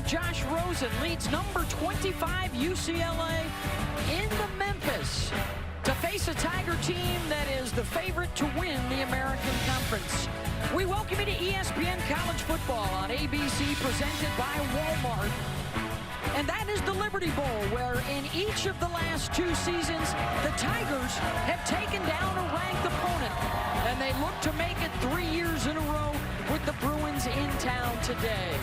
Josh Rosen leads number 25 UCLA into Memphis to face a Tiger team that is the favorite to win the American Conference. We welcome you to ESPN College Football on ABC, presented by Walmart. And that is the Liberty Bowl, where in each of the last two seasons, the Tigers have taken down a ranked opponent. And they look to make it 3 years in a row with the Bruins in town today.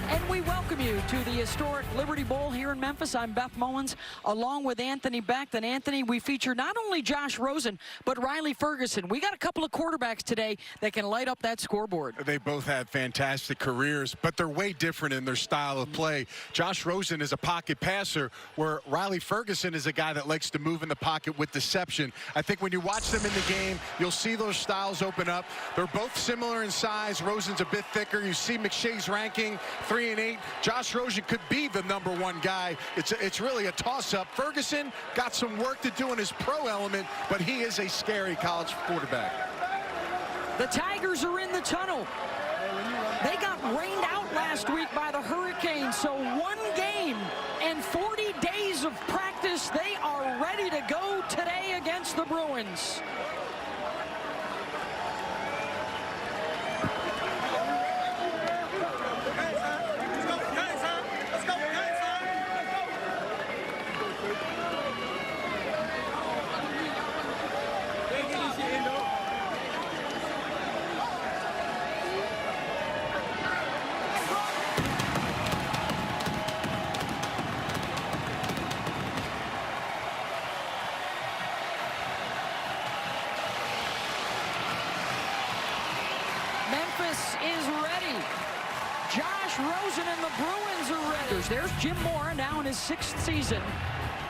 And we welcome you to the historic Liberty Bowl here in Memphis. I'm Beth Mullins, along with Anthony Becht. And Anthony, we feature not only Josh Rosen, but Riley Ferguson. We got a couple of quarterbacks today that can light up that scoreboard. They both had fantastic careers, but they're way different in their style of play. Josh Rosen is a pocket passer, where Riley Ferguson is a guy that likes to move in the pocket with deception. I think when you watch them in the game, you'll see those styles open up. They're both similar in size. Rosen's a bit thicker. You see McShay's ranking, 3 and 8. Josh Rosen could be the #1 guy. It's really a toss-up. Ferguson got some work to do in his pro element, but he is a scary college quarterback. The Tigers are in the tunnel. They got rained out last week by the Hurricanes, so 1 game and 40 days of practice. They are ready to go today against the Bruins. Memphis is ready. Josh Rosen and the Bruins are ready. There's Jim Mora, now in his 6th season.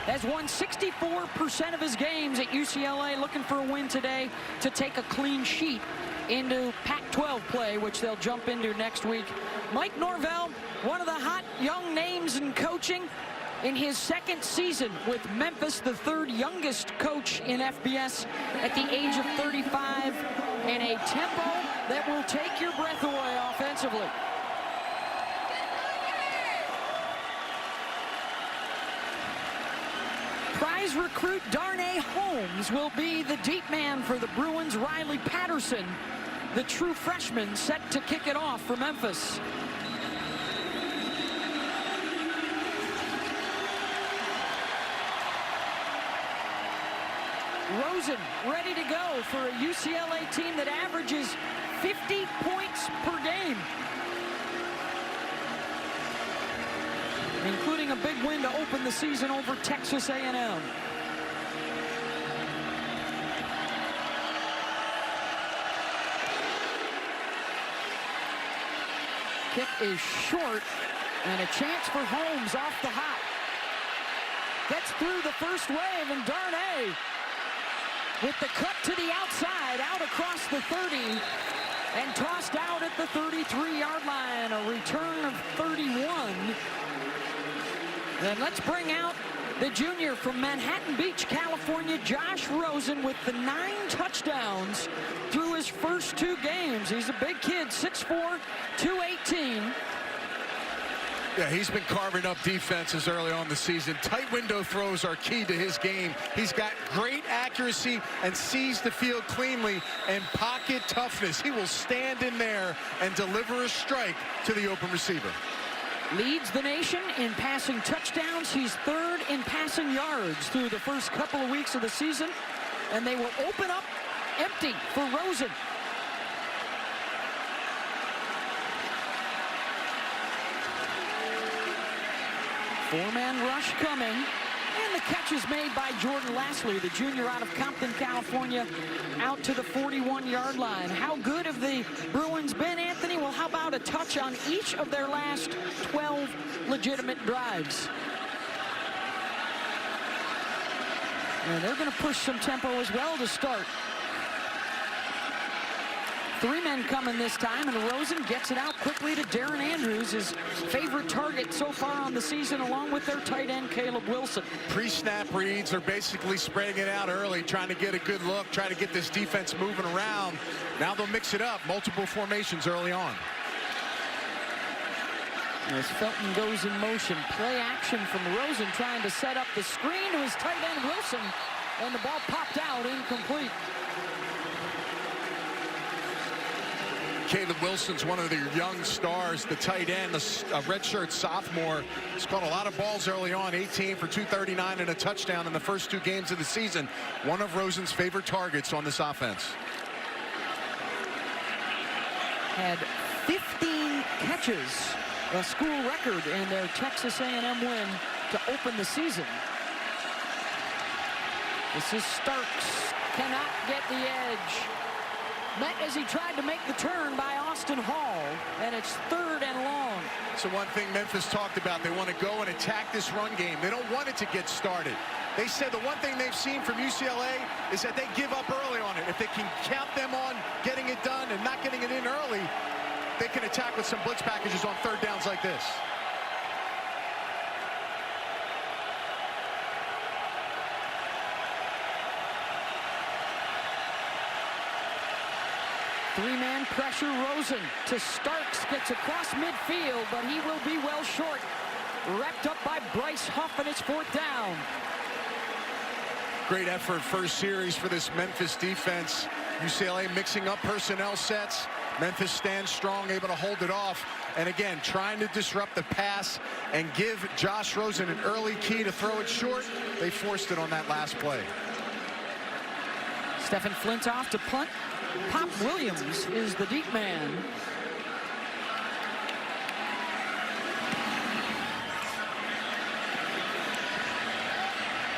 Has won 64% of his games at UCLA, looking for a win today to take a clean sheet into Pac-12 play, which they'll jump into next week. Mike Norvell, one of the hot young names in coaching, in his 2nd season with Memphis, the 3rd youngest coach in FBS at the age of 35, and a tempo that will take your breath away offensively. Prize recruit Darnay Holmes will be the deep man for the Bruins. Riley Patterson, the true freshman, set to kick it off for Memphis. Rosen ready to go for a UCLA team that averages 50 points per game, including a big win to open the season over Texas A&M. Kick is short, and a chance for Holmes off the hop. Gets through the first wave, and Darnay with the cut to the outside, out across the 30, and tossed out at the 33-yard line. A return of 31. Then let's bring out the junior from Manhattan Beach, California, Josh Rosen, with the 9 touchdowns through his first 2 games. He's a big kid, 6'4", 218. Yeah, he's been carving up defenses early on the season. Tight window throws are key to his game. He's got great accuracy and sees the field cleanly, and pocket toughness. He will stand in there and deliver a strike to the open receiver. Leads the nation in passing touchdowns. He's 3rd in passing yards through the first couple of weeks of the season, and they will open up empty for Rosen. Four-man rush coming, and the catch is made by Jordan Lastly, the junior out of Compton, California, out to the 41-yard line. How good have the Bruins been, Anthony? Well, how about a touch on each of their last 12 legitimate drives? And they're going to push some tempo as well to start. 3 men coming this time, and Rosen gets it out quickly to Darren Andrews, his favorite target so far on the season, along with their tight end, Caleb Wilson. Pre-snap reads are basically spreading it out early, trying to get a good look, trying to get this defense moving around. Now they'll mix it up, multiple formations early on. As Felton goes in motion, play action from Rosen trying to set up the screen to his tight end Wilson, and the ball popped out, incomplete. Caleb Wilson's one of their young stars, the tight end, a redshirt sophomore. He's caught a lot of balls early on, 18 for 239 and a touchdown in the first 2 games of the season. One of Rosen's favorite targets on this offense. Had 15 catches, a school record in their Texas A&M win to open the season. This is Starks, cannot get the edge. Met as he tried to make the turn by Austin Hall, and it's 3rd and long. So one thing Memphis talked about, they want to go and attack this run game. They don't want it to get started. They said the one thing they've seen from UCLA is that they give up early on it. If they can count them on getting it done and not getting it in early, they can attack with some blitz packages on 3rd downs like this. Three-man pressure, Rosen to Starks, gets across midfield, but he will be well short. Wrapped up by Bryce Huff, and it's 4th down. Great effort, first series for this Memphis defense. UCLA mixing up personnel sets. Memphis stands strong, able to hold it off. And again, trying to disrupt the pass and give Josh Rosen an early key to throw it short. They forced it on that last play. Stephen Flintoff to punt. Pop Williams is the deep man.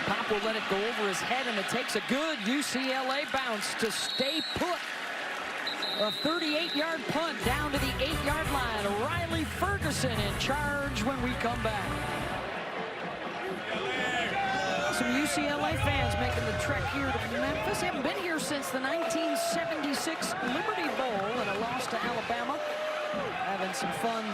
Pop will let it go over his head, and it takes a good UCLA bounce to stay put. A 38-yard punt down to the 8-yard line. Riley Ferguson in charge when we come back. Some UCLA fans making the trek here to Memphis. They haven't been here since the 1976 Liberty Bowl and a loss to Alabama. Having some fun,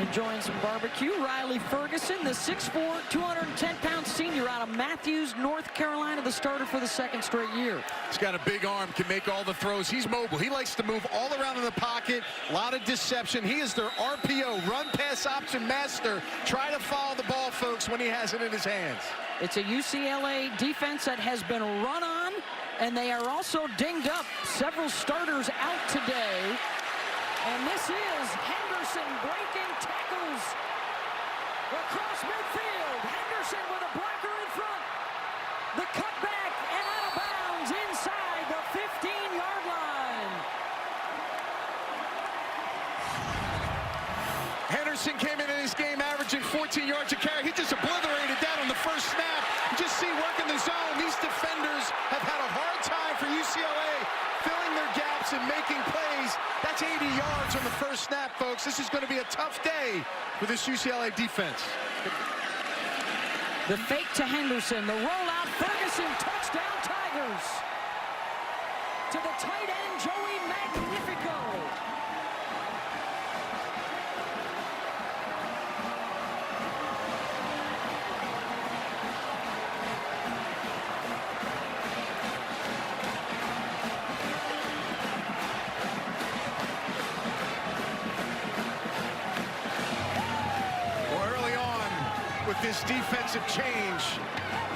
enjoying some barbecue. Riley Ferguson, the 6'4", 210-pound senior out of Matthews, North Carolina, the starter for the 2nd straight year. He's got a big arm, can make all the throws. He's mobile. He likes to move all around in the pocket. A lot of deception. He is their RPO, run pass option master. Try to follow the ball, folks, when he has it in his hands. It's a UCLA defense that has been run on, and they are also dinged up. Several starters out today. And this is Henderson breaking tackles across midfield. Henderson with a blocker in front. The cutback and out of bounds inside the 15-yard line. Henderson came into this game averaging 14 yards a carry. He just obliterated that on the first snap. You just see working the zone. These defenders have had a hard time for UCLA filling their gaps and making plays. That's 80 yards on the first snap, folks. This is going to be a tough day for this UCLA defense. The fake to Henderson, the rollout, Ferguson, touchdown Tigers. To the tight end, Joey Magnifico. This defensive change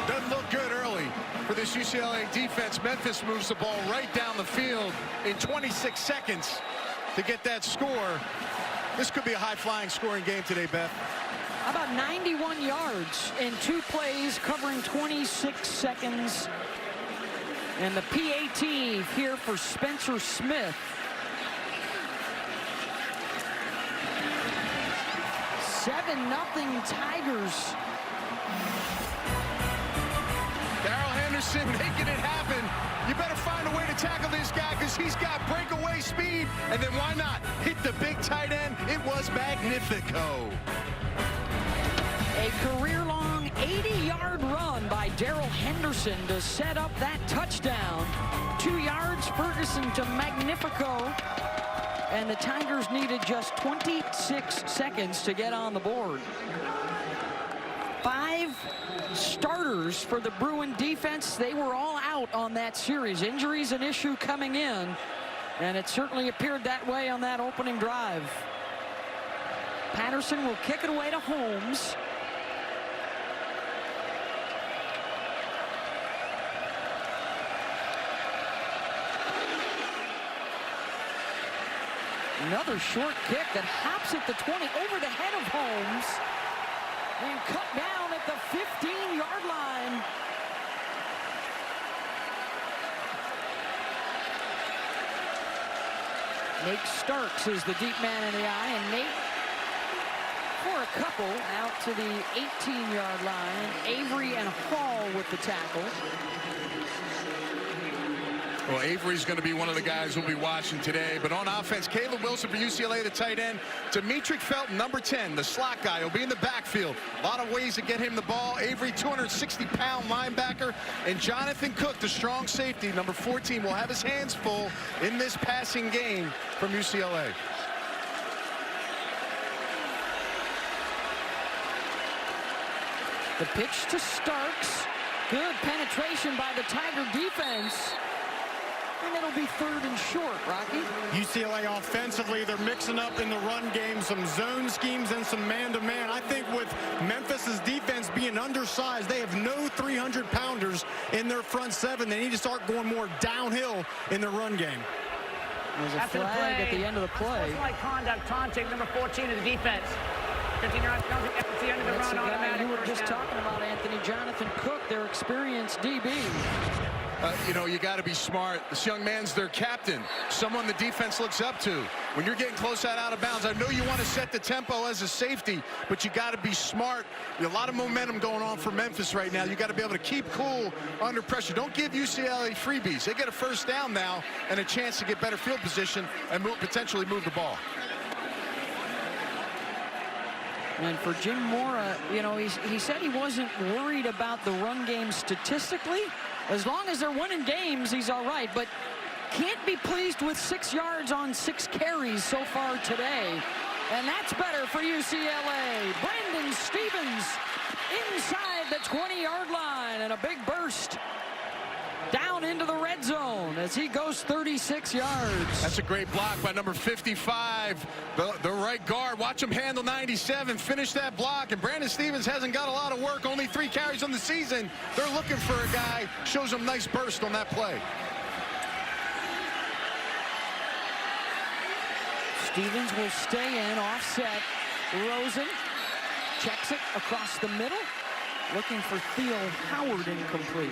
doesn't look good early for this UCLA defense. Memphis moves the ball right down the field in 26 seconds to get that score. This could be a high-flying scoring game today, Beth. About 91 yards in 2 plays, covering 26 seconds. And the PAT here for Spencer Smith. 7-0 Tigers. Darrell Henderson making it happen. You better find a way to tackle this guy because he's got breakaway speed. And then why not hit the big tight end? It was Magnifico. A career-long 80-yard run by Darrell Henderson to set up that touchdown. 2 yards, Ferguson to Magnifico. And the Tigers needed just 26 seconds to get on the board. 5 starters for the Bruin defense. They were all out on that series. Injuries an issue coming in, and it certainly appeared that way on that opening drive. Patterson will kick it away to Holmes. Another short kick that hops at the 20 over the head of Holmes and cut down at the 15-yard line. Nate Starks is the deep man in the eye, and Nate for a couple out to the 18-yard line. Avery and Hall with the tackle. Well, Avery's going to be one of the guys we'll be watching today. But on offense, Caleb Wilson for UCLA, the tight end. Demetric Felton, number 10, the slot guy, will be in the backfield. A lot of ways to get him the ball. Avery, 260-pound linebacker. And Jonathan Cook, the strong safety, number 14, will have his hands full in this passing game from UCLA. The pitch to Starks. Good penetration by the Tiger defense. And it'll be 3rd and short, Rocky. UCLA offensively, they're mixing up in the run game some zone schemes and some man-to-man. I think with Memphis's defense being undersized, they have no 300-pounders in their front seven. They need to start going more downhill in their run game. There's a flag at the end of the play. Unsportsmanlike conduct, taunting number 14 of the defense. 15-yard penalty at the end of the run, automatic. You were just talking about Anthony Jonathan Cook, their experienced DB. You know, you got to be smart. This young man's their captain, someone the defense looks up to. When you're getting close out of bounds, I know you want to set the tempo as a safety, but you got to be smart. A lot of momentum going on for Memphis right now. You got to be able to keep cool under pressure. Don't give UCLA freebies. They get a first down now and a chance to get better field position and potentially move the ball. And for Jim Mora, you know, he said he wasn't worried about the run game statistically. As long as they're winning games, he's all right. But can't be pleased with 6 yards on 6 carries so far today. And that's better for UCLA. Brandon Stevens inside the 20-yard line, and a big burst down into the red zone as he goes 36 yards. That's a great block by number 55, the right guard. Watch him handle 97, finish that block. And Brandon Stevens hasn't got a lot of work, only 3 carries on the season. They're looking for a guy, shows him nice burst on that play. Stevens will stay in, offset. Rosen checks it across the middle. Looking for Theo Howard, incomplete.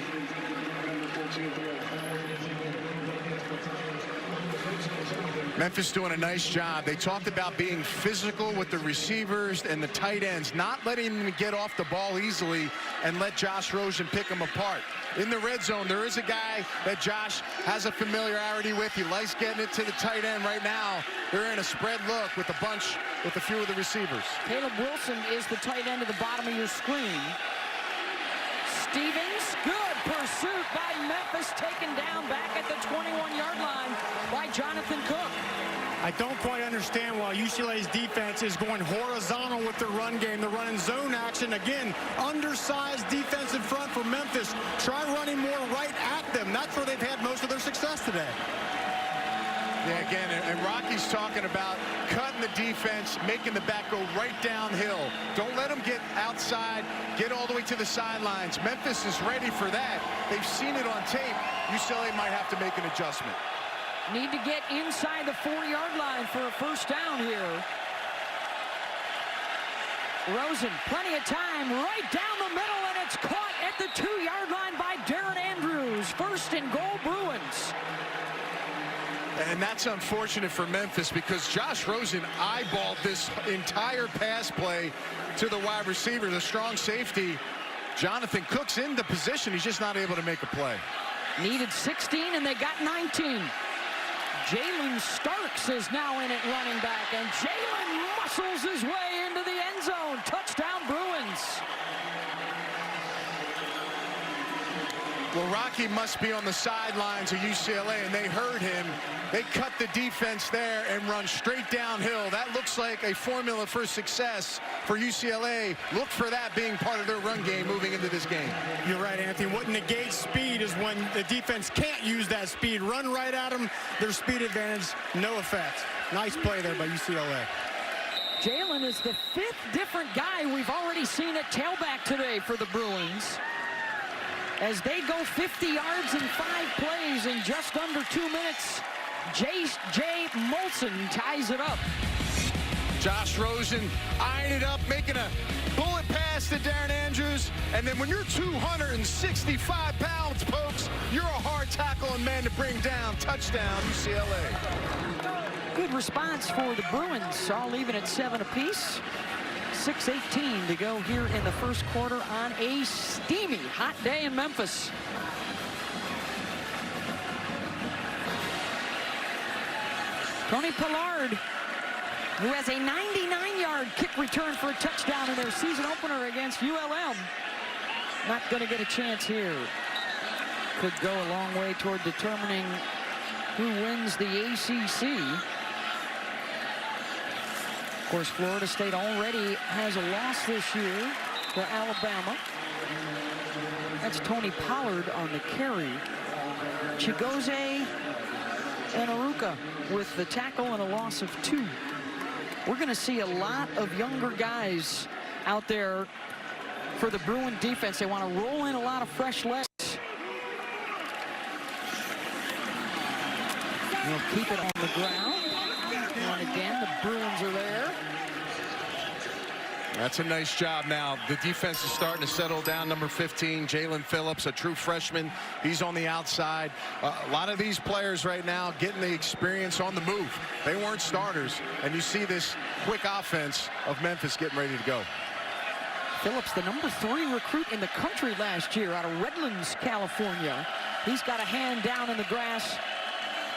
Memphis doing a nice job. They talked about being physical with the receivers and the tight ends, not letting them get off the ball easily and let Josh Rosen pick them apart. In the red zone, there is a guy that Josh has a familiarity with. He likes getting it to the tight end right now. They're in a spread look with a bunch, with a few of the receivers. Caleb Wilson is the tight end at the bottom of your screen. Stevens, good pursuit by Memphis, taken down back at the 21-yard line by Jonathan Cook. I don't quite understand why UCLA's defense is going horizontal with their run game. They're running zone action. Again, undersized defense in front for Memphis. Try running more right at them. That's where they've had most of their success today. Yeah, again, and Rocky's talking about cutting the defense, making the back go right downhill. Don't let them get outside, get all the way to the sidelines. Memphis is ready for that. They've seen it on tape. UCLA might have to make an adjustment. Need to get inside the 4-yard line for a first down here. Rosen, plenty of time, right down the middle, and it's caught at the 2-yard line by Darren Andrews. First and goal, Bruins. And that's unfortunate for Memphis because Josh Rosen eyeballed this entire pass play to the wide receiver, the strong safety. Jonathan Cook's in the position. He's just not able to make a play. Needed 16, and they got 19. Jalen Starks is now in at running back, and Jalen muscles his way into the end zone. Touchdown, Bruins. Well, Rocky must be on the sidelines of UCLA, and they heard him. They cut the defense there and run straight downhill. That looks like a formula for success for UCLA. Look for that being part of their run game moving into this game. You're right, Anthony. What negates speed is when the defense can't use that speed. Run right at them, their speed advantage, no effect. Nice play there by UCLA. Jalen is the 5th different guy we've already seen at tailback today for the Bruins, as they go 50 yards in 5 plays in just under 2 minutes. J.J. Molson ties it up. Josh Rosen eyeing it up, making a bullet pass to Darren Andrews. And then when you're 265 pounds, folks, you're a hard tackling man to bring down. Touchdown, UCLA. Good response for the Bruins, all even at 7 apiece. 6:18 to go here in the first quarter on a steamy hot day in Memphis. Tony Pollard, who has a 99-yard kick return for a touchdown in their season opener against ULM. Not going to get a chance here. Could go a long way toward determining who wins the ACC. Of course, Florida State already has a loss this year for Alabama. That's Tony Pollard on the carry. Chigozie and Aruka with the tackle and a loss of 2. We're going to see a lot of younger guys out there for the Bruin defense. They want to roll in a lot of fresh legs. They'll keep it on the ground. And again, the Bruins are there. That's a nice job now. The defense is starting to settle down. Number 15, Jalen Phillips, a true freshman. He's on the outside. A lot of these players right now getting the experience on the move. They weren't starters. And you see this quick offense of Memphis getting ready to go. Phillips, the number 3 recruit in the country last year out of Redlands, California. He's got a hand down in the grass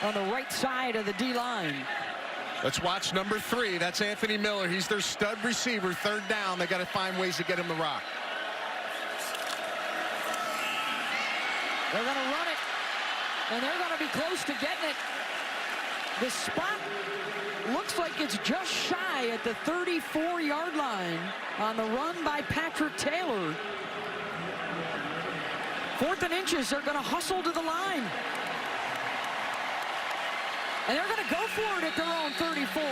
on the right side of the D-line. Let's watch number 3. That's Anthony Miller. He's their stud receiver. 3rd down. They got to find ways to get him the rock. They're going to run it, and they're going to be close to getting it. The spot looks like it's just shy at the 34-yard line on the run by Patrick Taylor. 4th and inches. They're going to hustle to the line. And they're going to go for it at their own 34.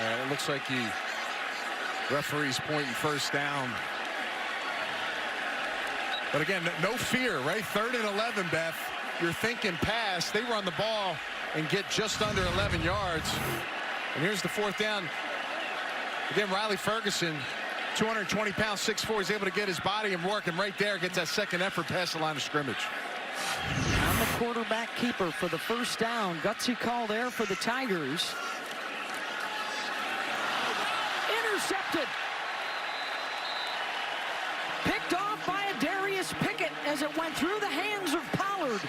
It looks like the referee's pointing 1st down. But again, no fear, right? 3rd and 11, Beth. You're thinking pass. They run the ball and get just under 11 yards. And here's the 4th down. Again, Riley Ferguson, 220 pounds, 6'4", is able to get his body and work, and right there gets that second effort past the line of scrimmage. I'm the quarterback keeper for the 1st down. Gutsy call there for the Tigers. Intercepted. Picked off by a Darius Pickett as it went through the hands of Pollard.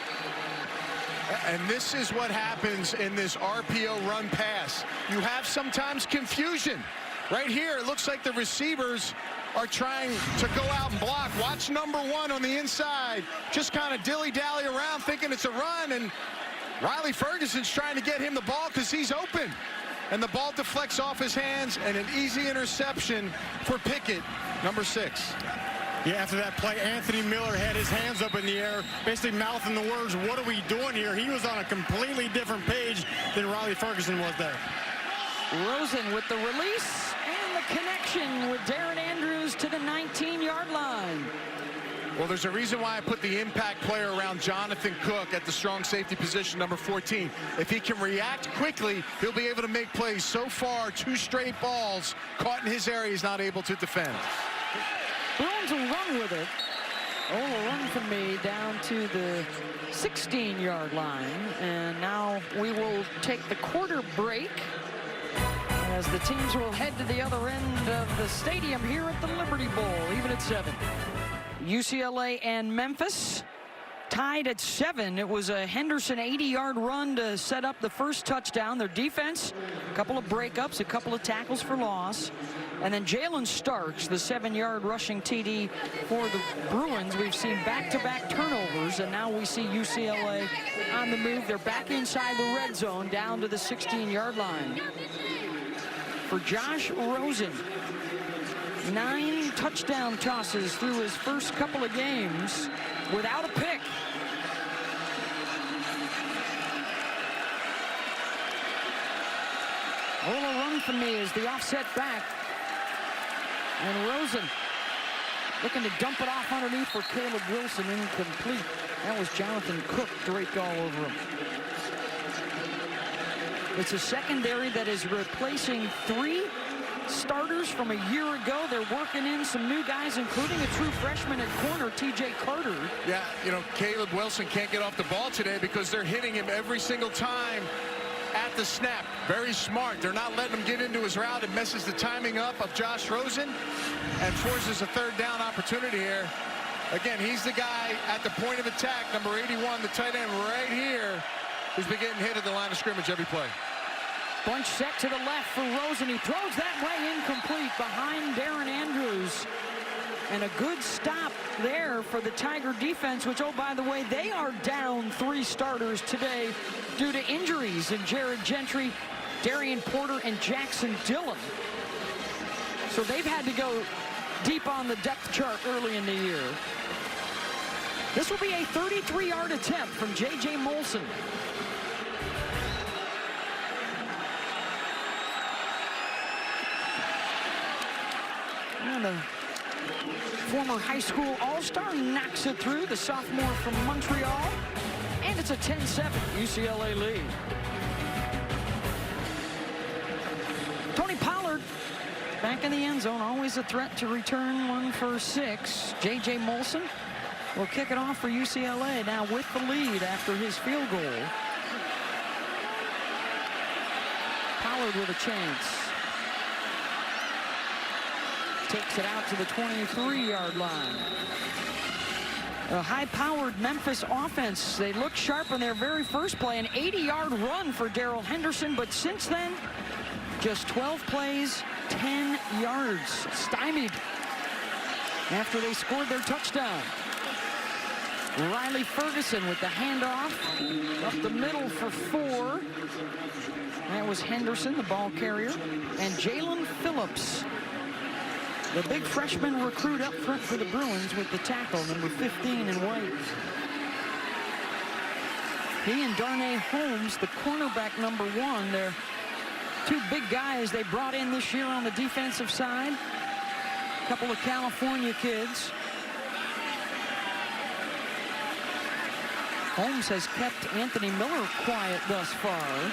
And this is what happens in this RPO run pass. You have sometimes confusion. Right here, it looks like the receivers are trying to go out and block. Watch number 1 on the inside. Just kind of dilly-dally around thinking it's a run, and Riley Ferguson's trying to get him the ball because he's open. And the ball deflects off his hands, and an easy interception for Pickett, number 6. Yeah, after that play, Anthony Miller had his hands up in the air, basically mouthing the words, "What are we doing here?" He was on a completely different page than Riley Ferguson was there. Rosen with the release and the connection with Darren Andrews to the 19-yard line. Well, there's a reason why I put the impact player around Jonathan Cook at the strong safety position, number 14. If he can react quickly, he'll be able to make plays. So far, 2 straight balls caught in his area. He's not able to defend. Bruins will run with it. Will run from me down to the 16-yard line. And now we will take the quarter break as the teams will head to the other end of the stadium here at the Liberty Bowl, even at 7. UCLA and Memphis tied at 7. It was a Henderson 80-yard run to set up the first touchdown. Their defense, a couple of breakups, a couple of tackles for loss. And then Jalen Starks, the 7-yard rushing TD for the Bruins. We've seen back-to-back turnovers, and now we see UCLA on the move. They're back inside the red zone, down to the 16-yard line. For Josh Rosen, 9 touchdown tosses through his first couple of games without a pick. Ola Anthony is the offset back. And Rosen looking to dump it off underneath for Caleb Wilson, incomplete. That was Jonathan Cook draped all over him. It's a secondary that is replacing 3 starters from a year ago. They're working in some new guys, including a true freshman at corner, T.J. Carter. Yeah, you know, Caleb Wilson can't get off the ball today because they're hitting him every single time at the snap. Very smart. They're not letting him get into his route. It messes the timing up of Josh Rosen and forces a 3rd down opportunity here. Again, he's the guy at the point of attack, number 81, the tight end right here, who's been getting hit at the line of scrimmage every play. Bunch set to the left for Rosen. He throws that way incomplete behind Darren Andrews. And a good stop there for the Tiger defense, which, oh, by the way, they are down 3 starters today due to injuries in Jared Gentry, Darian Porter, and Jackson Dillon. So they've had to go deep on the depth chart early in the year. This will be a 33-yard attempt from J.J. Molson. And the former high school all-star knocks it through, the sophomore from Montreal. And it's a 10-7 UCLA lead. Tony Pollard back in the end zone, always a threat to return one for 6. J.J. Molson will kick it off for UCLA now with the lead after his field goal. Pollard with a chance. Takes it out to the 23-yard line. A high-powered Memphis offense. They looked sharp in their very first play. An 80-yard run for Darrell Henderson, but since then, just 12 plays, 10 yards. Stymied after they scored their touchdown. Riley Ferguson with the handoff up the middle for 4. That was Henderson, the ball carrier, and Jalen Phillips, the big freshman recruit up front for the Bruins, with the tackle, number 15 in white. He and Darnay Holmes, the cornerback, number 1. They're 2 big guys they brought in this year on the defensive side. A couple of California kids. Holmes has kept Anthony Miller quiet thus far.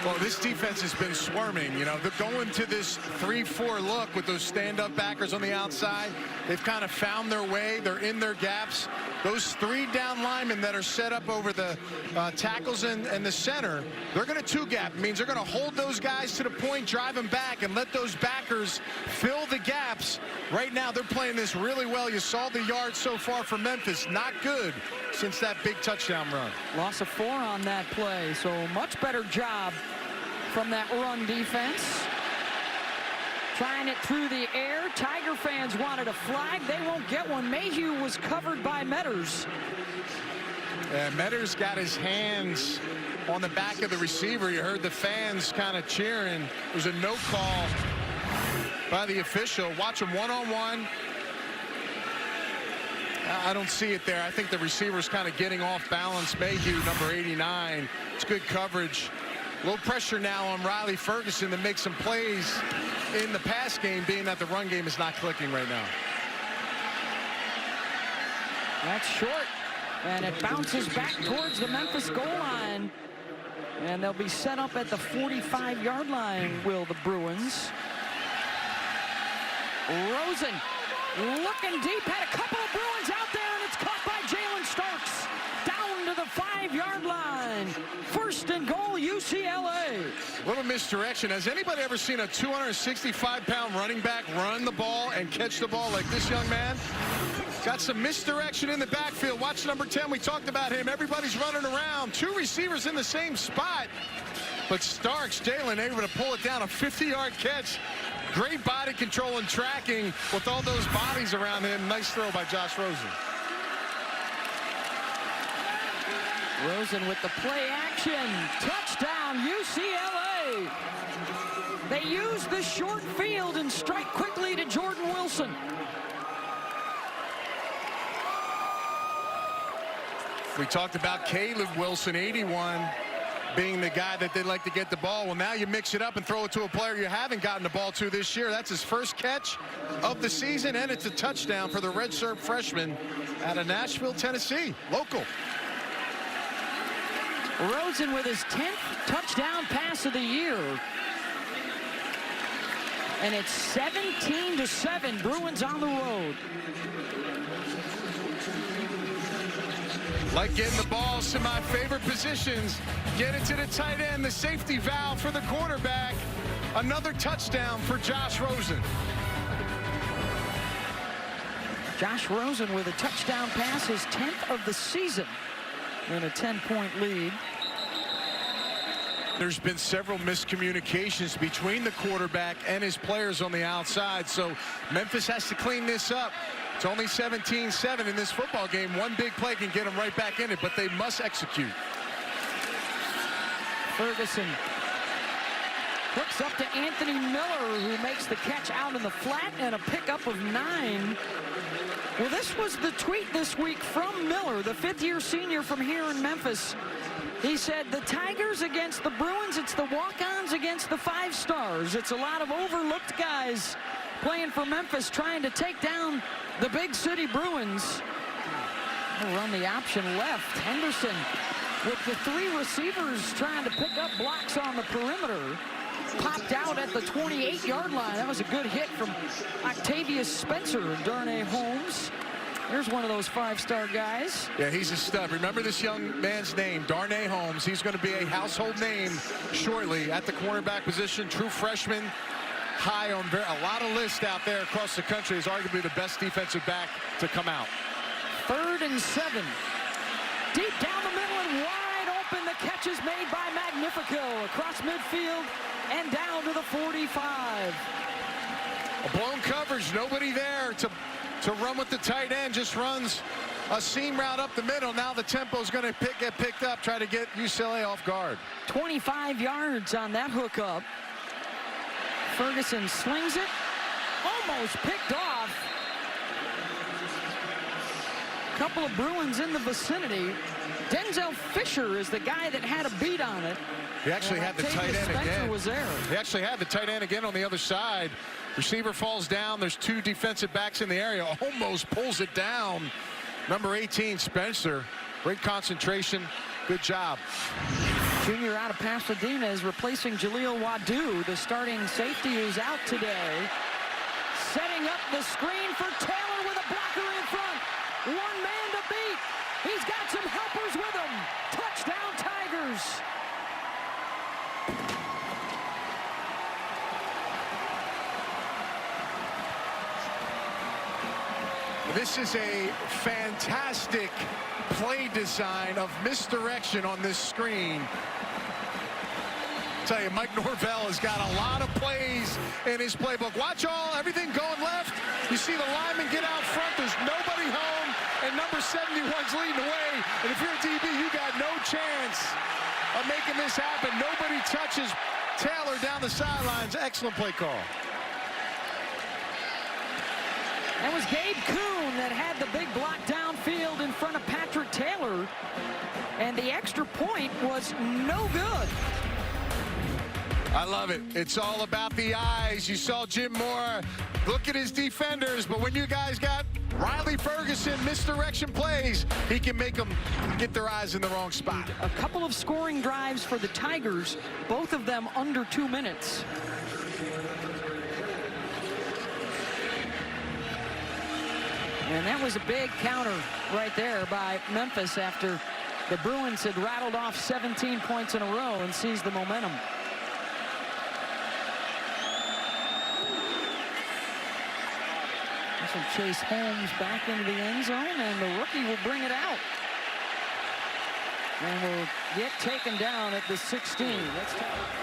Well, this defense has been swarming. You know, they're going to this 3-4 look with those stand-up backers on the outside. They've kind of found their way. They're in their gaps. Those 3 down linemen that are set up over the tackles and the center, they're going to 2-gap. It means they're going to hold those guys to the point, drive them back, and let those backers fill the gaps. Right now, they're playing this really well. You saw the yards so far for Memphis. Not good since that big touchdown run. Loss of 4 on that play, so much better job from that run defense. Trying it through the air. Tiger fans wanted a flag. They won't get one. Mayhew was covered by Metters. Metters got his hands on the back of the receiver. You heard the fans kind of cheering. There's a no call by the official. Watch him one-on-one. I don't see it there. I think the receiver's kind of getting off balance. Mayhew, number 89. It's good coverage. Low pressure now on Riley Ferguson to make some plays in the pass game, being that the run game is not clicking right now. That's short, and it bounces back towards the Memphis goal line. And they'll be set up at the 45-yard line, will the Bruins. Rosen looking deep, had a couple of Bruins out there, and it's caught by Jalen Starks. Down to the 5-yard line. First and goal, UCLA. Little misdirection. Has anybody ever seen a 265-pound running back run the ball and catch the ball like this young man? Got some misdirection in the backfield. Watch number 10. We talked about him. Everybody's running around. 2 receivers in the same spot. But Starks, Jalen, able to pull it down. A 50-yard catch. Great body control and tracking with all those bodies around him. Nice throw by Josh Rosen. Rosen with the play action. Touchdown, UCLA. They use the short field and strike quickly to Jordan Wilson. We talked about Caleb Wilson, 81. being the guy that they like to get the ball. Well, now you mix it up and throw it to a player you haven't gotten the ball to this year. That's his first catch of the season, and it's a touchdown for the redshirt freshman out of Nashville, Tennessee, local. Rosen with his 10th touchdown pass of the year. And it's 17-7, Bruins on the road. Like getting the balls to my favorite positions. Get it to the tight end, the safety valve for the quarterback. Another touchdown for Josh Rosen. Josh Rosen with a touchdown pass, his 10th of the season, in a 10-point lead. There's been several miscommunications between the quarterback and his players on the outside, so Memphis has to clean this up. It's only 17-7 in this football game. One big play can get them right back in it, but they must execute. Ferguson hooks up to Anthony Miller, who makes the catch out in the flat, and a pickup of 9. Well, this was the tweet this week from Miller, the fifth-year senior from here in Memphis. He said, the Tigers against the Bruins, it's the walk-ons against the 5-stars. It's a lot of overlooked guys playing for Memphis, trying to take down the big city Bruins. We'll run the option left. Henderson with the 3 receivers trying to pick up blocks on the perimeter. Popped out at the 28-yard line. That was a good hit from Octavius Spencer and Darnay Holmes. There's one of those 5-star guys. Yeah, he's a stud. Remember this young man's name, Darnay Holmes. He's going to be a household name shortly at the cornerback position. True freshman, high on a lot of lists out there across the country. Is arguably the best defensive back to come out. 3rd and 7. Deep down the middle and wide open. The catch is made by Magnifico across midfield and down to the 45. A blown coverage, nobody there to run with the tight end. Just runs a seam route up the middle. Now the tempo is going to get picked up, try to get UCLA off guard. 25 yards on that hookup. Ferguson slings it, almost picked off. Couple of Bruins in the vicinity. Denzel Fisher is the guy that had a beat on it. He actually had the tight end again. Was there. He actually had the tight end again on the other side. Receiver falls down. There's 2 defensive backs in the area. Almost pulls it down. Number 18, Spencer. Great concentration. Good job. Junior out of Pasadena is replacing Jaleel Wadu, the starting safety who's out today. Setting up the screen for Taylor with a blocker in front. One man to beat. He's got some helpers with him. Touchdown, Tigers. This is a fantastic play design of misdirection on this screen. I'll tell you, Mike Norvell has got a lot of plays in his playbook. Watch everything going left. You see the lineman get out front. There's nobody home, and number 71's leading the way. And if you're a DB, you got no chance of making this happen. Nobody touches Taylor down the sidelines. Excellent play call. That was Gabe Kuhn that had the big block downfield in front of Patrick Taylor. And the extra point was no good. I love it. It's all about the eyes. You saw Jim Moore look at his defenders, but when you guys got Riley Ferguson misdirection plays, he can make them get their eyes in the wrong spot. A couple of scoring drives for the Tigers, both of them under 2 minutes. And that was a big counter right there by Memphis after the Bruins had rattled off 17 points in a row and seized the momentum. This will chase Holmes back into the end zone, and the rookie will bring it out. And will get taken down at the 16.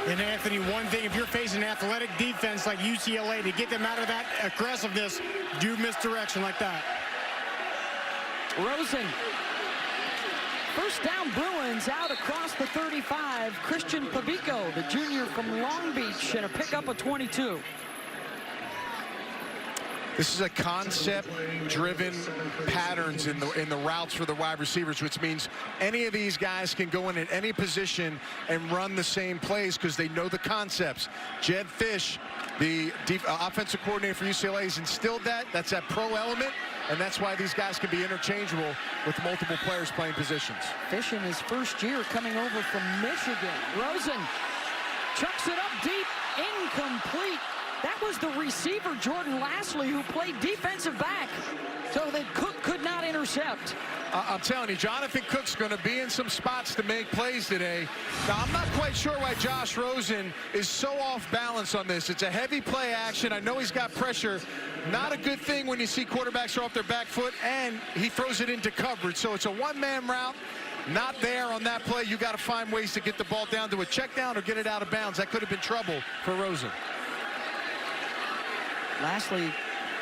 And Anthony, one thing, if you're facing an athletic defense like UCLA, to get them out of that aggressiveness, do misdirection like that. Rosen. First down Bruins out across the 35. Christian Pavico, the junior from Long Beach, and a pickup of 22. This is a concept-driven patterns in the routes for the wide receivers, which means any of these guys can go in at any position and run the same plays because they know the concepts. Jed Fish, the offensive coordinator for UCLA, has instilled that. That's that pro element, and that's why these guys can be interchangeable with multiple players playing positions. Fish in his first year coming over from Michigan. Rosen chucks it up deep, incomplete. That was the receiver, Jordan Lastly, who played defensive back, so that Cook could not intercept. I'm telling you, Jonathan Cook's going to be in some spots to make plays today. Now, I'm not quite sure why Josh Rosen is so off balance on this. It's a heavy play action. I know he's got pressure. Not a good thing when you see quarterbacks throw off their back foot, and he throws it into coverage. So it's a one-man route. Not there on that play. You got to find ways to get the ball down to a check down or get it out of bounds. That could have been trouble for Rosen. Lastly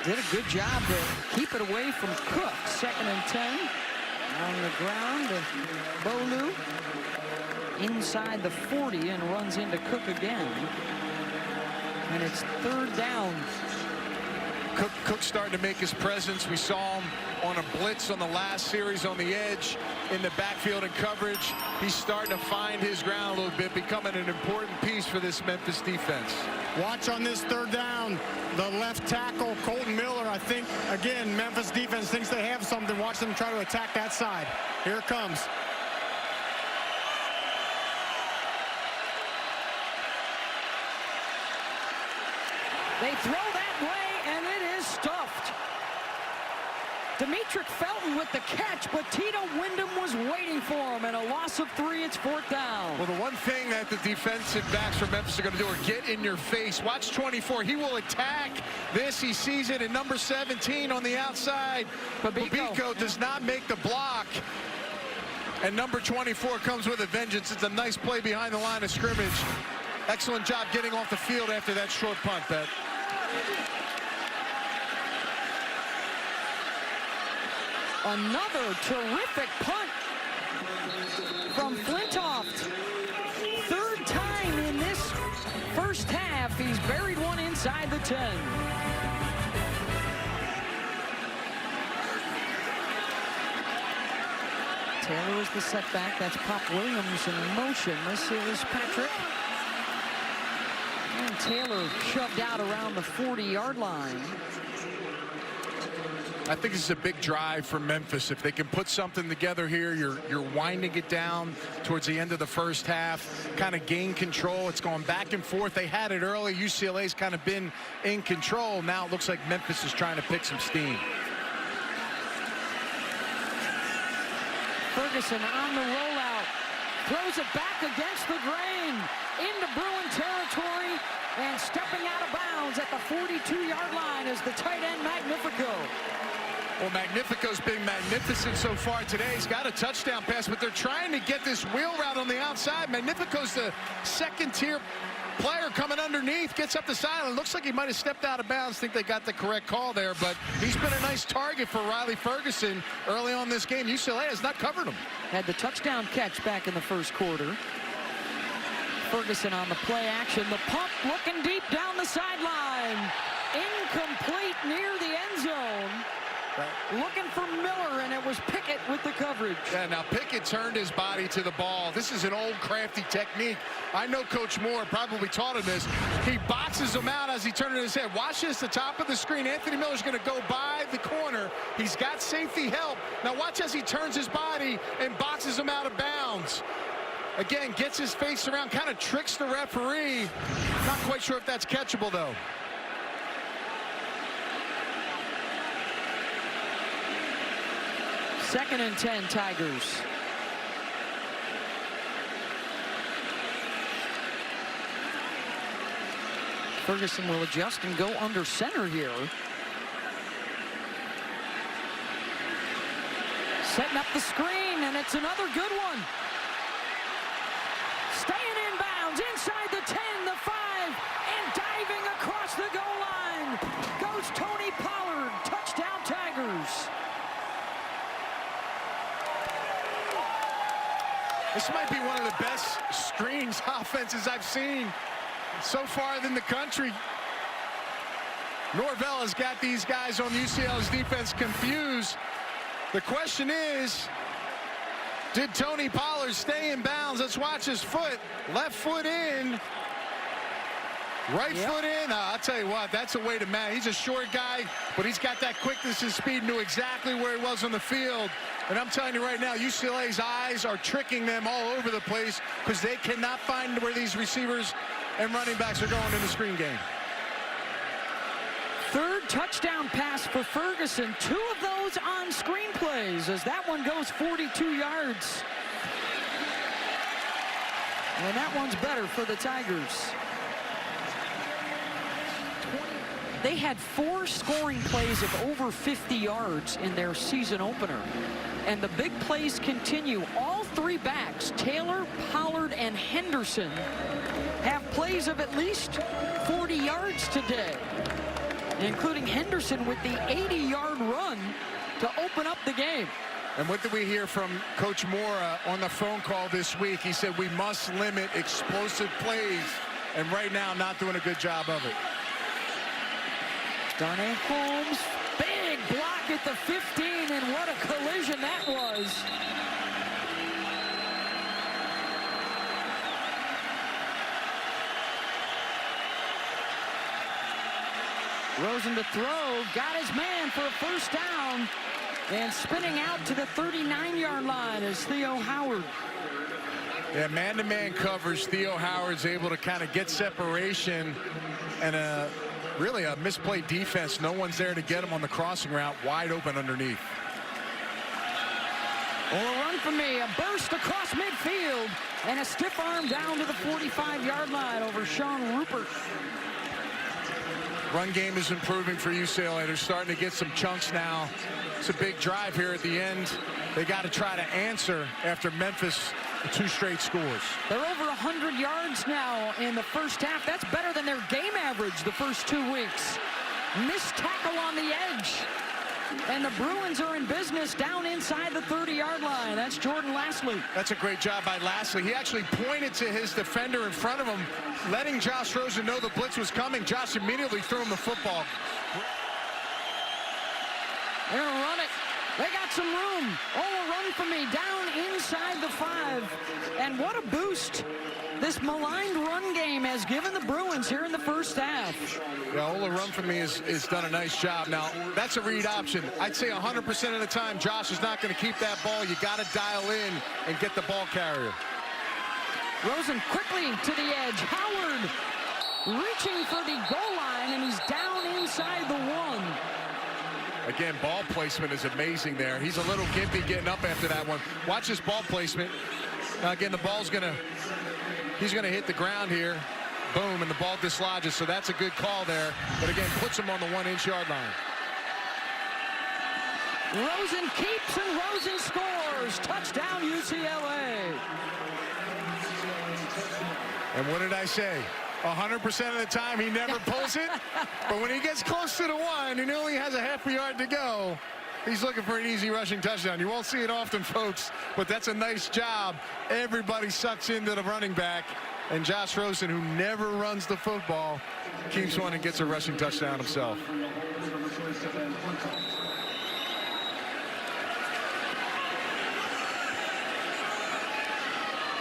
did a good job to keep it away from Cook. 2nd and 10 on the ground. Bolu inside the 40 and runs into Cook again. And it's 3rd down. Cook starting to make his presence. We saw him on a blitz on the last series on the edge in the backfield and coverage. He's starting to find his ground a little bit, becoming an important piece for this Memphis defense. Watch on this 3rd down. The left tackle, Colton Miller. I think, again, Memphis defense thinks they have something. Watch them try to attack that side. Here it comes. They throw that way, and it is stuffed. Demetric Felton with the catch, but Tito Wyndham was waiting for him, and a loss of 3. It's 4th down. Well, the one thing that the defensive backs for Memphis are going to do are get in your face. Watch 24. He will attack this. He sees it in number 17 on the outside. Babico does not make the block. And number 24 comes with a vengeance. It's a nice play behind the line of scrimmage. Excellent job getting off the field after that short punt, Bet. Another terrific punt from Flintoft. 3rd time in this first half. He's buried one inside the 10. Taylor is the setback. That's Pop Williams in motion. This is Patrick. And Taylor shoved out around the 40-yard line. I think this is a big drive for Memphis. If they can put something together here, you're winding it down towards the end of the first half, kind of gain control. It's going back and forth. They had it early. UCLA's kind of been in control. Now it looks like Memphis is trying to pick some steam. Ferguson on the rollout. Throws it back against the grain. Into Bruin territory. And stepping out of bounds at the 42-yard line is the tight end Magnifico. Well, Magnifico's been magnificent so far today. He's got a touchdown pass, but they're trying to get this wheel route on the outside. Magnifico's the 2nd-tier player coming underneath, gets up the sideline. Looks like he might have stepped out of bounds. Think they got the correct call there, but he's been a nice target for Riley Ferguson early on this game. UCLA has not covered him. Had the touchdown catch back in the first quarter. Ferguson on the play action. The pump looking deep down the sideline. Incomplete near the end zone. Looking for Miller, and it was Pickett with the coverage. Yeah, now Pickett turned his body to the ball. This is an old crafty technique. I know Coach Moore probably taught him this. He boxes him out as he turned his head. Watch this, the top of the screen. Anthony Miller's going to go by the corner. He's got safety help. Now watch as he turns his body and boxes him out of bounds. Again, gets his face around, kind of tricks the referee. Not quite sure if that's catchable, though. Second and 10, Tigers. Ferguson will adjust and go under center here. Setting up the screen, and it's another good one. Staying in bounds, inside the 10, the 5, and diving across the goal line goes Tony Pollard. Touchdown, Tigers. This might be one of the best screens offenses I've seen so far in the country. Norvell has got these guys on UCLA's defense confused. The question is, did Tony Pollard stay in bounds? Let's watch his foot. Left foot in. Right foot in. I'll tell you what, that's a way to match. He's a short guy, but he's got that quickness and speed, knew exactly where he was on the field. And I'm telling you right now, UCLA's eyes are tricking them all over the place because they cannot find where these receivers and running backs are going in the screen game. Third touchdown pass for Ferguson. 2 of those on screen plays as that one goes 42 yards. And that one's better for the Tigers. They had 4 scoring plays of over 50 yards in their season opener. And the big plays continue. All 3 backs, Taylor, Pollard, and Henderson, have plays of at least 40 yards today, including Henderson with the 80-yard run to open up the game. And what did we hear from Coach Mora on the phone call this week? He said we must limit explosive plays, and right now not doing a good job of it. Darnay Holmes, big block at the 15, and what a collision that was. Rosen to throw, got his man for a first down, and spinning out to the 39-yard line is Theo Howard. Yeah, man-to-man coverage. Theo Howard's able to kind of get separation, and really a misplayed defense. No one's there to get him on the crossing route, wide open underneath. Or a run for me, a burst across midfield, and a stiff arm down to the 45-yard line over Sean Rupert. Run game is improving for UCLA. They're starting to get some chunks now. It's a big drive here at the end. They got to try to answer after Memphis 2 straight scores. They're over 100 yards now in the first half. That's better than their game average the first 2 weeks. Missed tackle on the edge. And the Bruins are in business down inside the 30-yard line. That's Jordan Lastly. That's a great job by Lastly. He actually pointed to his defender in front of him, letting Josh Rosen know the blitz was coming. Josh immediately threw him the football. They're gonna run it. They got some room. Oh, a run for me down inside the 5. And what a boost this maligned run game has given the Bruins here in the first half. Yeah, Ola Run for me has done a nice job. Now, that's a read option. I'd say 100% of the time, Josh is not going to keep that ball. You got to dial in and get the ball carrier. Rosen quickly to the edge. Howard reaching for the goal line, and he's down inside the 1. Again, ball placement is amazing there. He's a little gimpy getting up after that one. Watch his ball placement. Now, again, the ball's he's going to hit the ground here. Boom, and the ball dislodges, so that's a good call there. But again, puts him on the 1-inch yard line. Rosen keeps and Rosen scores. Touchdown, UCLA. And what did I say? 100% of the time, he never pulls it. But when he gets close to the 1 and he only has a half a yard to go, he's looking for an easy rushing touchdown. You won't see it often, folks, but that's a nice job. Everybody sucks into the running back. And Josh Rosen, who never runs the football, keeps one and gets a rushing touchdown himself.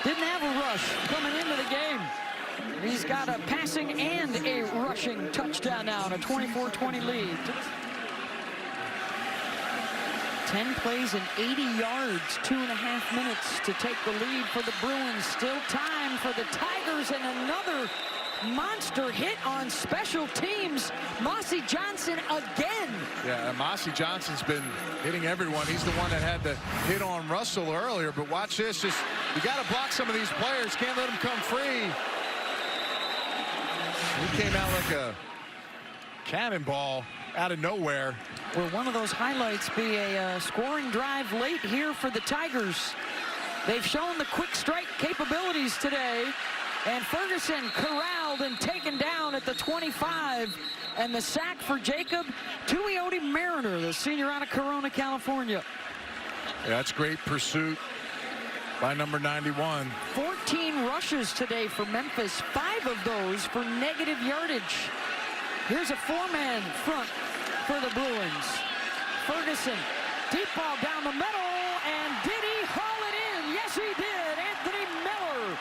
Didn't have a rush coming into the game. He's got a passing and a rushing touchdown now, and a 24-20 lead. 10 plays and 80 yards, 2.5 minutes to take the lead for the Bruins. Still time for the Tigers, and another monster hit on special teams. Mossy Johnson again. Yeah, Mossy Johnson's been hitting everyone. He's the one that had the hit on Russell earlier, but watch this. Just, you got to block some of these players. Can't let them come free. He came out like a cannonball out of nowhere. Will one of those highlights be a scoring drive late here for the Tigers? They've shown the quick strike capabilities today, and Ferguson corralled and taken down at the 25, and the sack for Jacob Tuioti Mariner, the senior out of Corona, California. Yeah, that's great pursuit by number 91. 14 rushes today for Memphis, 5 of those for negative yardage. Here's a four-man front for the Bruins. Ferguson, deep ball down the middle, and did he haul it in? Yes, he did. Anthony Miller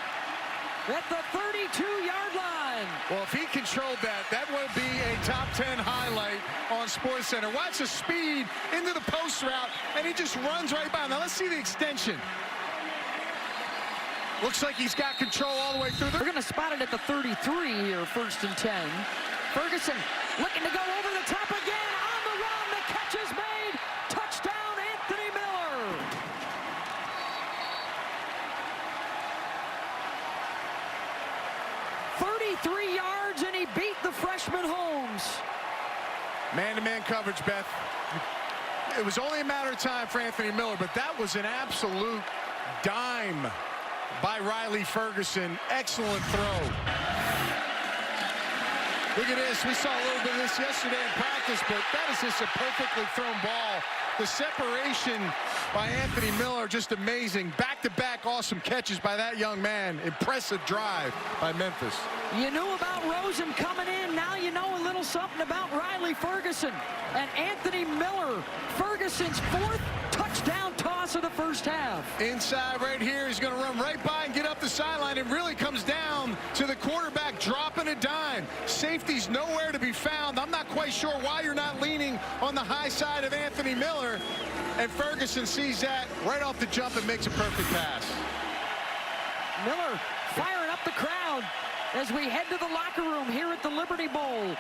at the 32-yard line. Well, if he controlled that, that would be a top 10 highlight on SportsCenter. Watch the speed into the post route, and he just runs right by him. Now, let's see the extension. Looks like he's got control all the way through. We're going to spot it at the 33 here, 1st and 10. Ferguson looking to go over the top again. On the run, the catch is made. Touchdown, Anthony Miller. "33 yards, and he beat the freshman Holmes. Man-to-man coverage, Beth. It was only a matter of time for Anthony Miller, but that was an absolute dime by Riley Ferguson. Excellent throw. Look at this. We saw a little bit of this yesterday in practice, but that is just a perfectly thrown ball. The separation by Anthony Miller, just amazing. Back-to-back awesome catches by that young man. Impressive drive by Memphis. You knew about Rosen coming in. Now you know a little something about Riley Ferguson. And Anthony Miller, Ferguson's 4th touchdown toss of the first half. Inside right here, he's going to run right by and get up the sideline. It really comes down to the quarterback dropping a dime. Safety's nowhere to be found. I'm not quite sure why you're not leaning on the high side of Anthony Miller. And Ferguson sees that right off the jump and makes a perfect pass. Miller firing up the crowd as we head to the locker room here at the Liberty Bowl.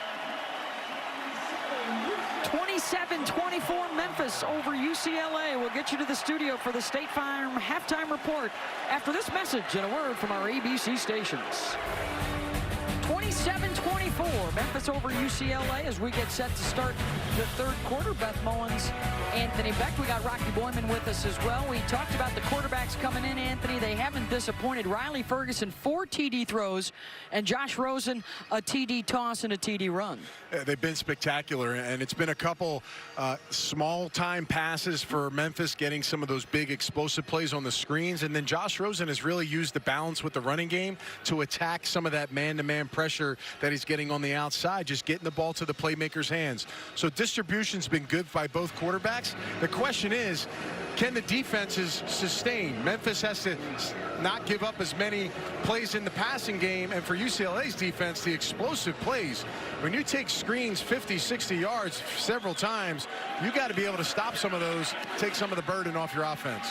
27-24 Memphis over UCLA. We'll get you to the studio for the State Farm halftime report after this message and a word from our ABC stations. 27-24 Memphis over UCLA as we get set to start the 3rd quarter. Beth Mullins, Anthony Beck. We got Rocky Boyman with us as well. We talked about the quarterbacks coming in, Anthony. They haven't disappointed. Riley Ferguson, 4 TD throws, and Josh Rosen, a TD toss and a TD run. They've been spectacular, and it's been a couple small-time passes for Memphis, getting some of those big explosive plays on the screens. And then Josh Rosen has really used the balance with the running game to attack some of that man-to-man pressure that he's getting on the outside, just getting the ball to the playmaker's hands. So distribution's been good by both quarterbacks. The question is, can the defenses sustain? Memphis has to not give up as many plays in the passing game, and for UCLA's defense, the explosive plays. When you take screens 50, 60 yards several times, you got to be able to stop some of those, take some of the burden off your offense.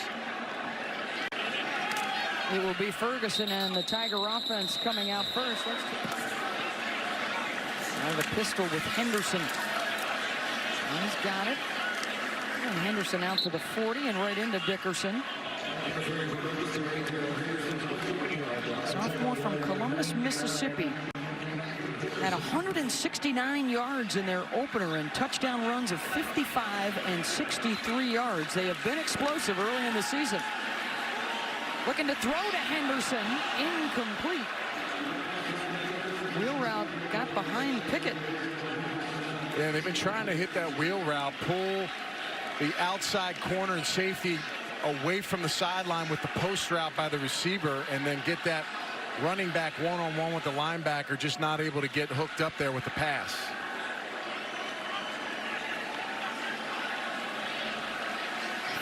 It will be Ferguson and the Tiger offense coming out first. Now the pistol with Henderson. He's got it. And Henderson out to the 40 and right into Dickerson. Sophomore from Columbus, Mississippi. Had 169 yards in their opener and touchdown runs of 55 and 63 yards. They have been explosive early in the season. Looking to throw to Henderson. Incomplete. Wheel route got behind Pickett. Yeah, they've been trying to hit that wheel route, pull the outside corner and safety away from the sideline with the post route by the receiver, and then get that running back one-on-one with the linebacker, just not able to get hooked up there with the pass.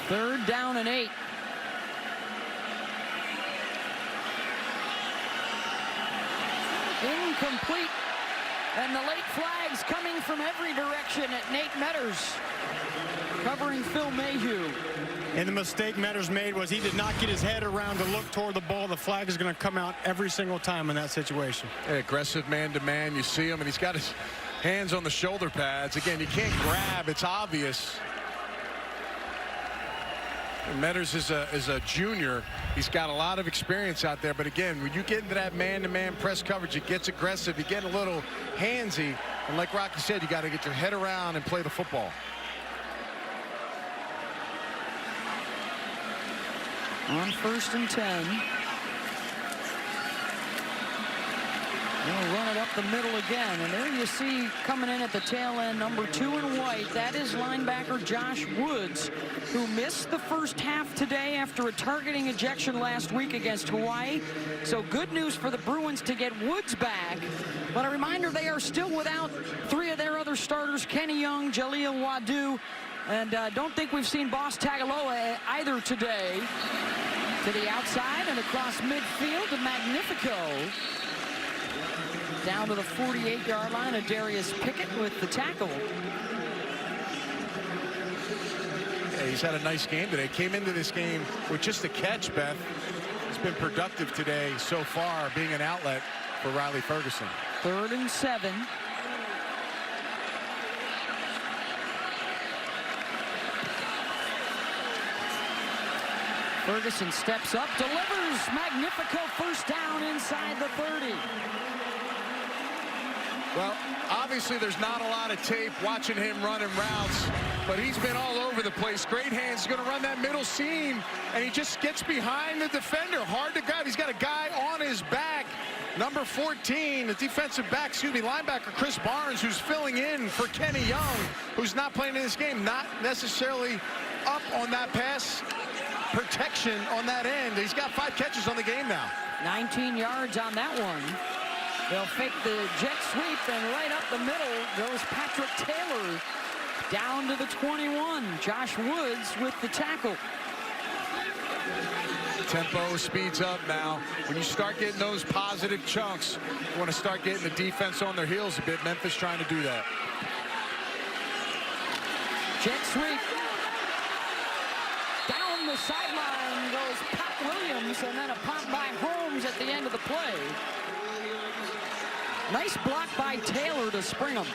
Third down and 8. Incomplete. And the late flags coming from every direction at Nate Metters, covering Phil Mayhew. And the mistake Metters made was he did not get his head around to look toward the ball. The flag is going to come out every single time in that situation. Aggressive man-to-man. You see him, and he's got his hands on the shoulder pads. Again, you can't grab. It's obvious. And Metters is a junior. He's got a lot of experience out there. But again, when you get into that man-to-man press coverage, it gets aggressive. You get a little handsy. And like Rocky said, you got to get your head around and play the football. On 1st and 10. They'll run it up the middle again. And there you see coming in at the tail end, number 2 in white. That is linebacker Josh Woods, who missed the first half today after a targeting ejection last week against Hawaii. So good news for the Bruins to get Woods back. But a reminder, they are still without 3 of their other starters, Kenny Young, Jaleel Wadu, and don't think we've seen Boss Tagaloa either today. To the outside and across midfield to Magnifico. Down to the 48-yard line of Darius Pickett with the tackle. Yeah, he's had a nice game today. Came into this game with just a catch, Beth. He's been productive today so far, being an outlet for Riley Ferguson. 3rd and 7. Ferguson steps up, delivers. Magnifico first down inside the 30. Well, obviously there's not a lot of tape watching him running routes, but he's been all over the place. Great hands. He's going to run that middle seam, and he just gets behind the defender. Hard to grab. He's got a guy on his back. Number 14, the defensive back, linebacker Chris Barnes, who's filling in for Kenny Young, who's not playing in this game. Not necessarily up on that pass protection on that end. He's got 5 catches on the game now. 19 yards on that one. They'll fake the jet sweep, and right up the middle goes Patrick Taylor down to the 21. Josh Woods with the tackle. Tempo speeds up now. When you start getting those positive chunks, you want to start getting the defense on their heels a bit. Memphis trying to do that. Jet sweep. Down the sideline goes Pat Williams, and then a pop by Holmes at the end of the play. Nice block by Taylor to spring him.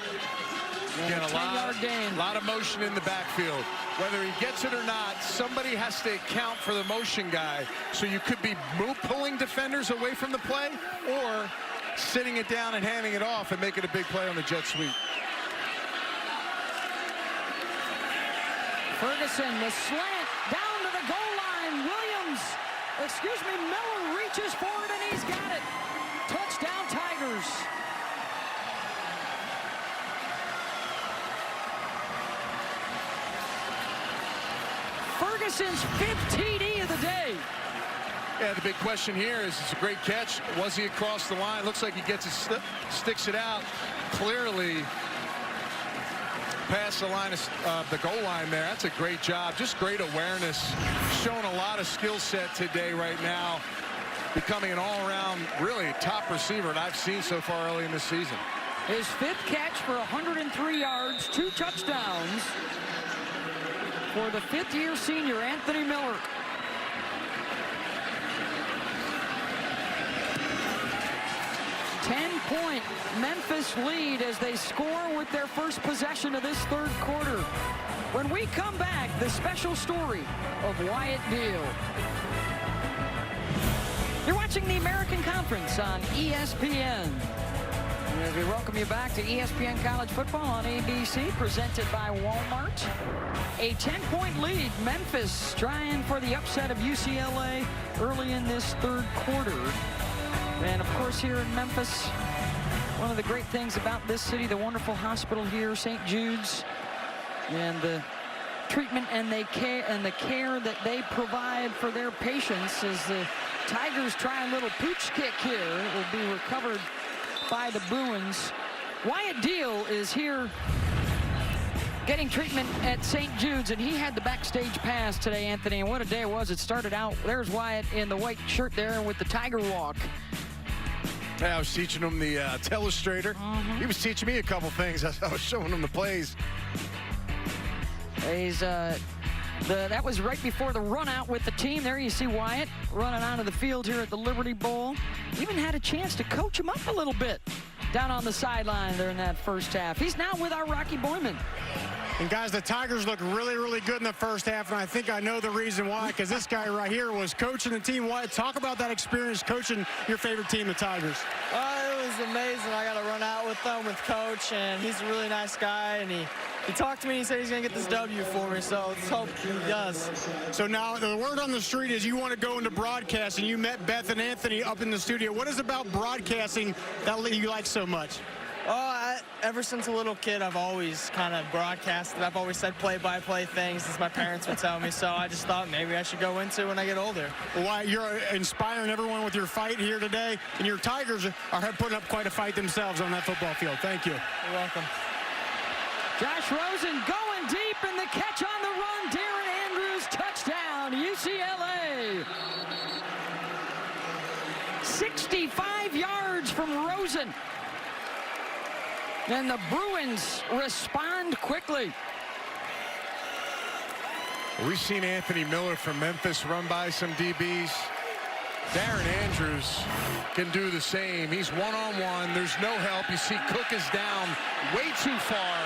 Again, a lot of motion in the backfield. Whether he gets it or not, somebody has to account for the motion guy. So you could be pulling defenders away from the play or sitting it down and handing it off and making a big play on the jet sweep. Ferguson, the slant down to the goal line. Miller reaches forward and he's got it. Touchdown Tigers. Ferguson's 5th TD of the day. Yeah, the big question here is, it's a great catch. Was he across the line? Looks like he gets it, sticks it out. Clearly past the line of the goal line there. That's a great job. Just great awareness. Showing a lot of skill set today right now. Becoming an all-around, really top receiver that I've seen so far early in this season. His 5th catch for 103 yards, 2 touchdowns for the 5th-year senior, Anthony Miller. Ten-point Memphis lead as they score with their first possession of this 3rd quarter. When we come back, the special story of Wyatt Deal. You're watching the American Conference on ESPN. As we welcome you back to ESPN College Football on ABC, presented by Walmart. A 10-point lead. Memphis trying for the upset of UCLA early in this 3rd quarter. And, of course, here in Memphis, one of the great things about this city, the wonderful hospital here, St. Jude's, and the treatment and the care that they provide for their patients as the Tigers try a little pooch kick here. It will be recovered by the Bruins. Wyatt Deal is here getting treatment at St. Jude's, and he had the backstage pass today, Anthony, and what a day it was. It started out, there's Wyatt in the white shirt there with the Tiger walk. Yeah, I was teaching him the telestrator. He was teaching me a couple things as I was showing him the plays. He's that was right before the run out with the team. There you see Wyatt running onto the field here at the Liberty Bowl. Even had a chance to coach him up a little bit down on the sideline there in that first half. He's now with our Rocky Boyman. And guys, the Tigers look really, really good in the first half, and I think I know the reason why, because this guy right here was coaching the team. Wyatt, talk about that experience coaching your favorite team, the Tigers. It was amazing. I got to run out with them, with Coach, and he's a really nice guy, and he talked to me and he said he's going to get this W for me, so let's hope he does. So now the word on the street is you want to go into broadcasting. You met Beth and Anthony up in the studio. What is it about broadcasting that you like so much? Ever since a little kid, I've always kind of broadcasted. I've always said play-by-play things, as my parents would tell me, so I just thought maybe I should go into it when I get older. Well, you're inspiring everyone with your fight here today, and your Tigers are putting up quite a fight themselves on that football field. Thank you. You're welcome. Josh Rosen going deep, and the catch on the run. Darren Andrews, touchdown, UCLA. 65 yards from Rosen. And the Bruins respond quickly. We've seen Anthony Miller from Memphis run by some DBs. Darren Andrews can do the same. He's one-on-one. There's no help. You see Cook is down way too far,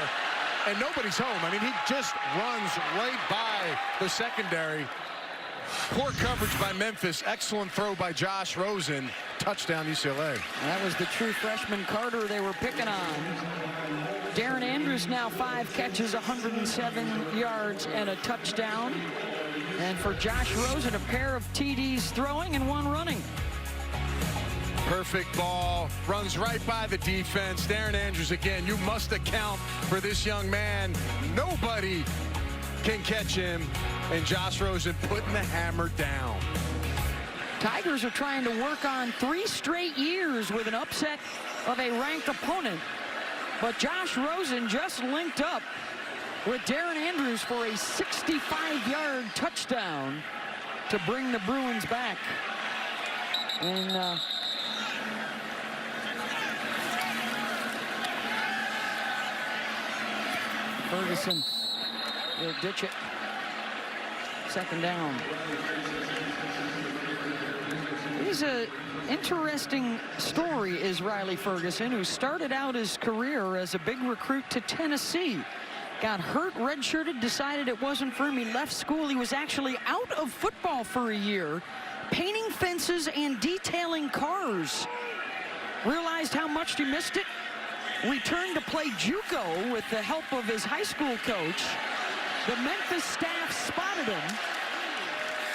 and nobody's home. I mean, he just runs right by the secondary. Poor coverage by Memphis. Excellent throw by Josh Rosen. Touchdown, UCLA. That was the true freshman Carter they were picking on. Darren Andrews now 5 catches, 107 yards, and a touchdown. And for Josh Rosen, a pair of TDs throwing and 1 running. Perfect ball. Runs right by the defense. Darren Andrews again. You must account for this young man. Nobody can catch him. And Josh Rosen putting the hammer down. Tigers are trying to work on 3 straight years with an upset of a ranked opponent. But Josh Rosen just linked up with Darren Andrews for a 65-yard touchdown to bring the Bruins back. And Ferguson will ditch it. 2nd down. He's an interesting story, is Riley Ferguson, who started out his career as a big recruit to Tennessee. Got hurt, redshirted, decided it wasn't for him. He left school. He was actually out of football for a year, painting fences and detailing cars. Realized how much he missed it. Returned to play JUCO with the help of his high school coach. The Memphis staff spotted him,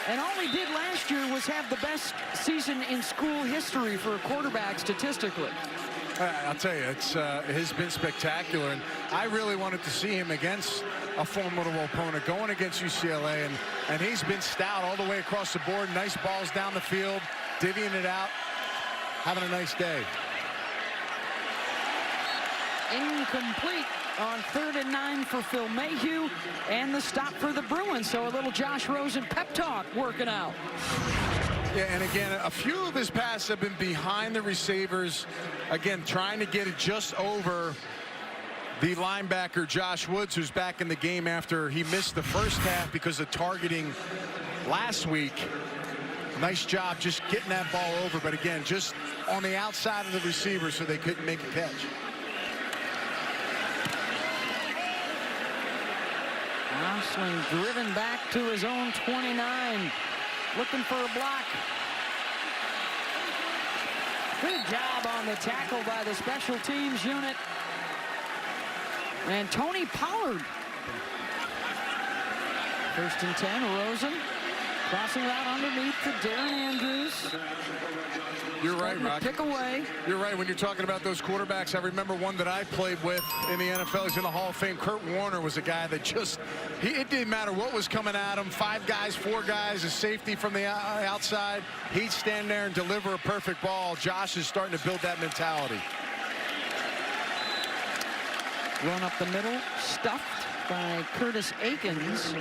and all he did last year was have the best season in school history for a quarterback statistically. I'll tell you, it has been spectacular, and I really wanted to see him against a formidable opponent going against UCLA, and he's been stout all the way across the board. Nice balls down the field, divvying it out, having a nice day. Incomplete on 3rd and 9 for Phil Mayhew, and the stop for the Bruins. So a little Josh Rosen pep talk working out. Yeah, and again, a few of his passes have been behind the receivers. Again, trying to get it just over the linebacker, Josh Woods, who's back in the game after he missed the first half because of targeting last week. Nice job just getting that ball over, but again, just on the outside of the receiver so they couldn't make a catch. Gosling driven back to his own 29, looking for a block. Good job on the tackle by the special teams unit. And Tony Pollard. 1st and 10, Rosen crossing out underneath to Darren Andrews. You're right, Rock. Pick away. You're right. When you're talking about those quarterbacks, I remember one that I played with in the NFL. He's in the Hall of Fame. Kurt Warner was a guy that just, it didn't matter what was coming at him. 5 guys, 4 guys, a safety from the outside. He'd stand there and deliver a perfect ball. Josh is starting to build that mentality. Run up the middle, stuffed by Curtis Akins.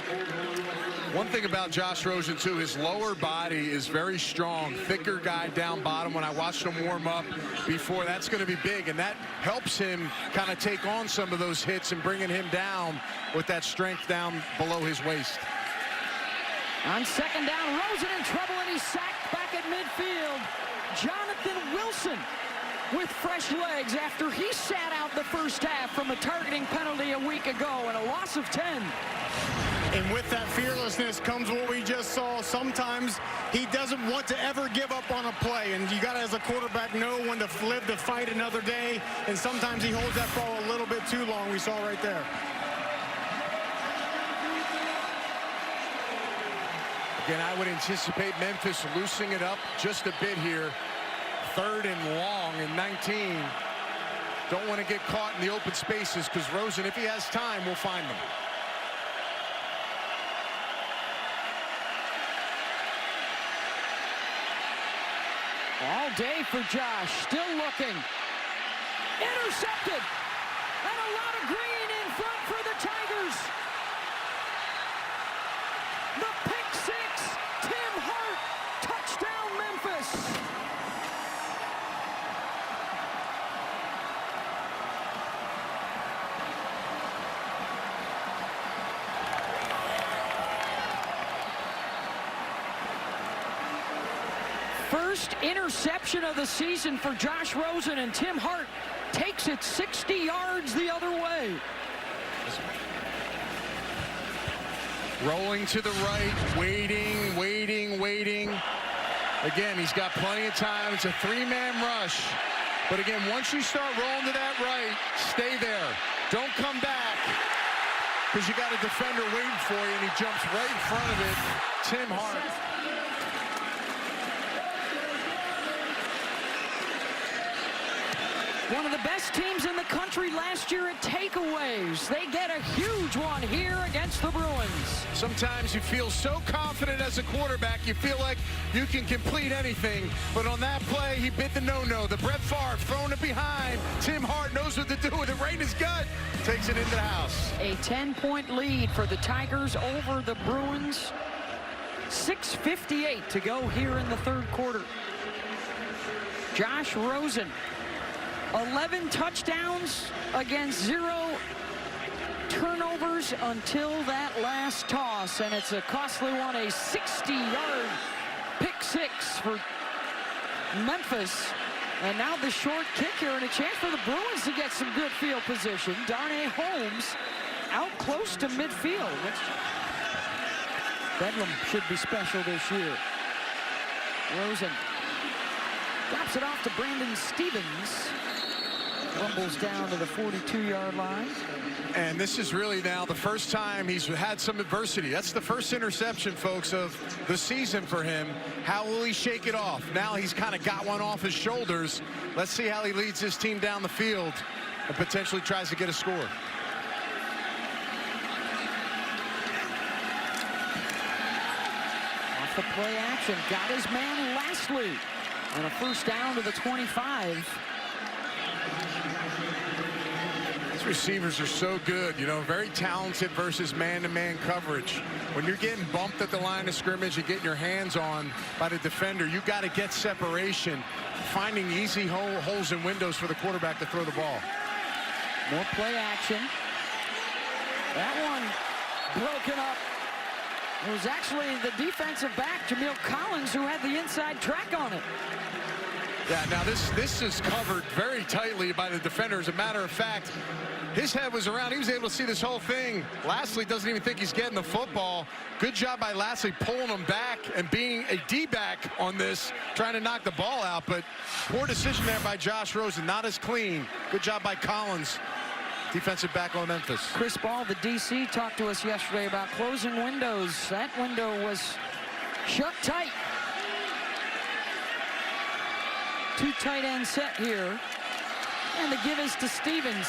One thing about Josh Rosen, too, his lower body is very strong. Thicker guy down bottom. When I watched him warm up before, that's going to be big, and that helps him kind of take on some of those hits and bringing him down with that strength down below his waist. On 2nd down, Rosen in trouble, and he's sacked back at midfield. Jonathan Wilson with fresh legs after he sat out the first half from a targeting penalty a week ago, and a loss of 10. And with that fearlessness comes what we just saw. Sometimes he doesn't want to ever give up on a play, and you got to, as a quarterback, know when to live to fight another day, and sometimes he holds that ball a little bit too long. We saw right there. Again, I would anticipate Memphis loosening it up just a bit here. 3rd and long and 19. Don't want to get caught in the open spaces because Rosen, if he has time, will find them. All day for Josh, still looking. Intercepted. And a lot of green in front for the Tigers. The pick six, Tim Hart, touchdown Memphis. First interception of the season for Josh Rosen, and Tim Hart takes it 60 yards the other way. Rolling to the right, waiting. Again, he's got plenty of time. It's a 3-man rush. But again, once you start rolling to that right, stay there. Don't come back, because you got a defender waiting for you, and he jumps right in front of it. Tim Hart. One of the best teams in the country last year at takeaways. They get a huge one here against the Bruins. Sometimes you feel so confident as a quarterback, you feel like you can complete anything. But on that play, he bit the no-no. The Brett Favre throwing it behind. Tim Hart knows what to do with it right in his gut. Takes it into the house. A 10-point lead for the Tigers over the Bruins. 6:58 to go here in the 3rd quarter. Josh Rosen. 11 touchdowns against 0 turnovers until that last toss, and it's a costly one, a 60-yard pick six for Memphis. And now the short kick here, and a chance for the Bruins to get some good field position. Darnay Holmes out close to midfield. Bedlam should be special this year. Rosen drops it off to Brandon Stevens. Rumbles down to the 42-yard line. And this is really now the first time he's had some adversity. That's the first interception, folks, of the season for him. How will he shake it off? Now he's kind of got one off his shoulders. Let's see how he leads his team down the field and potentially tries to get a score. Off the play action, got his man Lastly. And a first down to the 25. These receivers are so good, you know, very talented versus man-to-man coverage. When you're getting bumped at the line of scrimmage and getting your hands on by the defender, you got to get separation, finding easy holes and windows for the quarterback to throw the ball. More play action. That one broken up. It was actually the defensive back, Jameel Collins, who had the inside track on it. Yeah, now this is covered very tightly by the defender. As a matter of fact, his head was around. He was able to see this whole thing. Lastly doesn't even think he's getting the football. Good job by Lastly pulling him back and being a D-back on this, trying to knock the ball out. But poor decision there by Josh Rosen. Not as clean. Good job by Collins, defensive back on Memphis. Chris Ball, the DC, talked to us yesterday about closing windows. That window was shut tight. 2 tight end set here. And the give is to Stevens.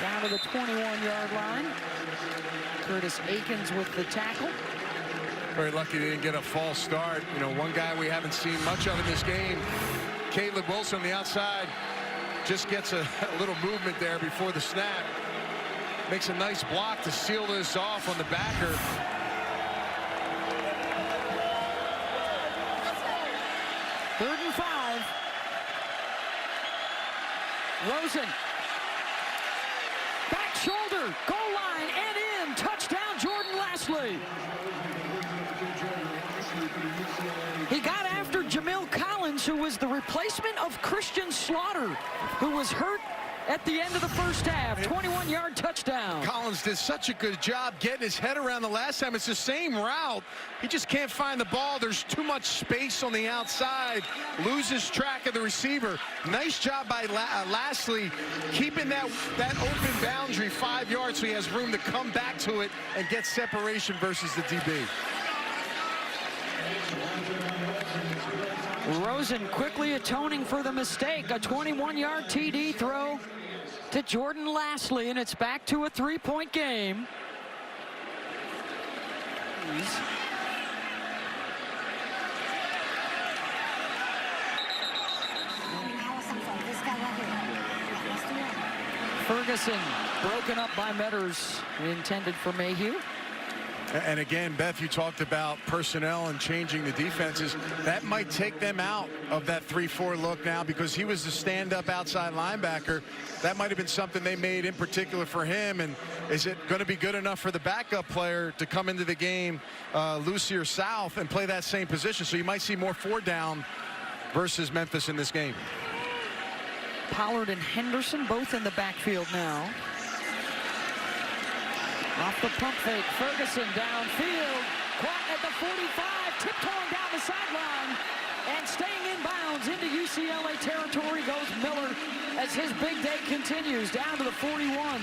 Down to the 21-yard line. Curtis Akins with the tackle. Very lucky they didn't get a false start. You know, one guy we haven't seen much of in this game, Caleb Wilson on the outside, just gets a little movement there before the snap. Makes a nice block to seal this off on the backer. Third and 5. Rosen. Back shoulder, goal line, and in. Touchdown, Jordan Lastly. He got after Jameel Collins, who was the replacement of Christian Slaughter, who was hurt at the end of the first half. 21-yard touchdown. Collins did such a good job getting his head around the last time. It's the same route. He just can't find the ball. There's too much space on the outside. Loses track of the receiver. Nice job by Lastly keeping that open boundary 5 yards so he has room to come back to it and get separation versus the DB. Rosen quickly atoning for the mistake. A 21-yard TD throw to Jordan Lastly, and it's back to a 3-point game. Ferguson broken up by Metters, intended for Mayhew. And again, Beth, you talked about personnel and changing the defenses. That might take them out of that 3-4 look now because he was the stand-up outside linebacker. That might have been something they made in particular for him. And is it going to be good enough for the backup player to come into the game, Lucy or South, and play that same position? So you might see more 4-down versus Memphis in this game. Pollard and Henderson both in the backfield now. Off the pump fake, Ferguson downfield, caught at the 45, tiptoeing down the sideline, and staying in bounds into UCLA territory goes Miller as his big day continues down to the 41.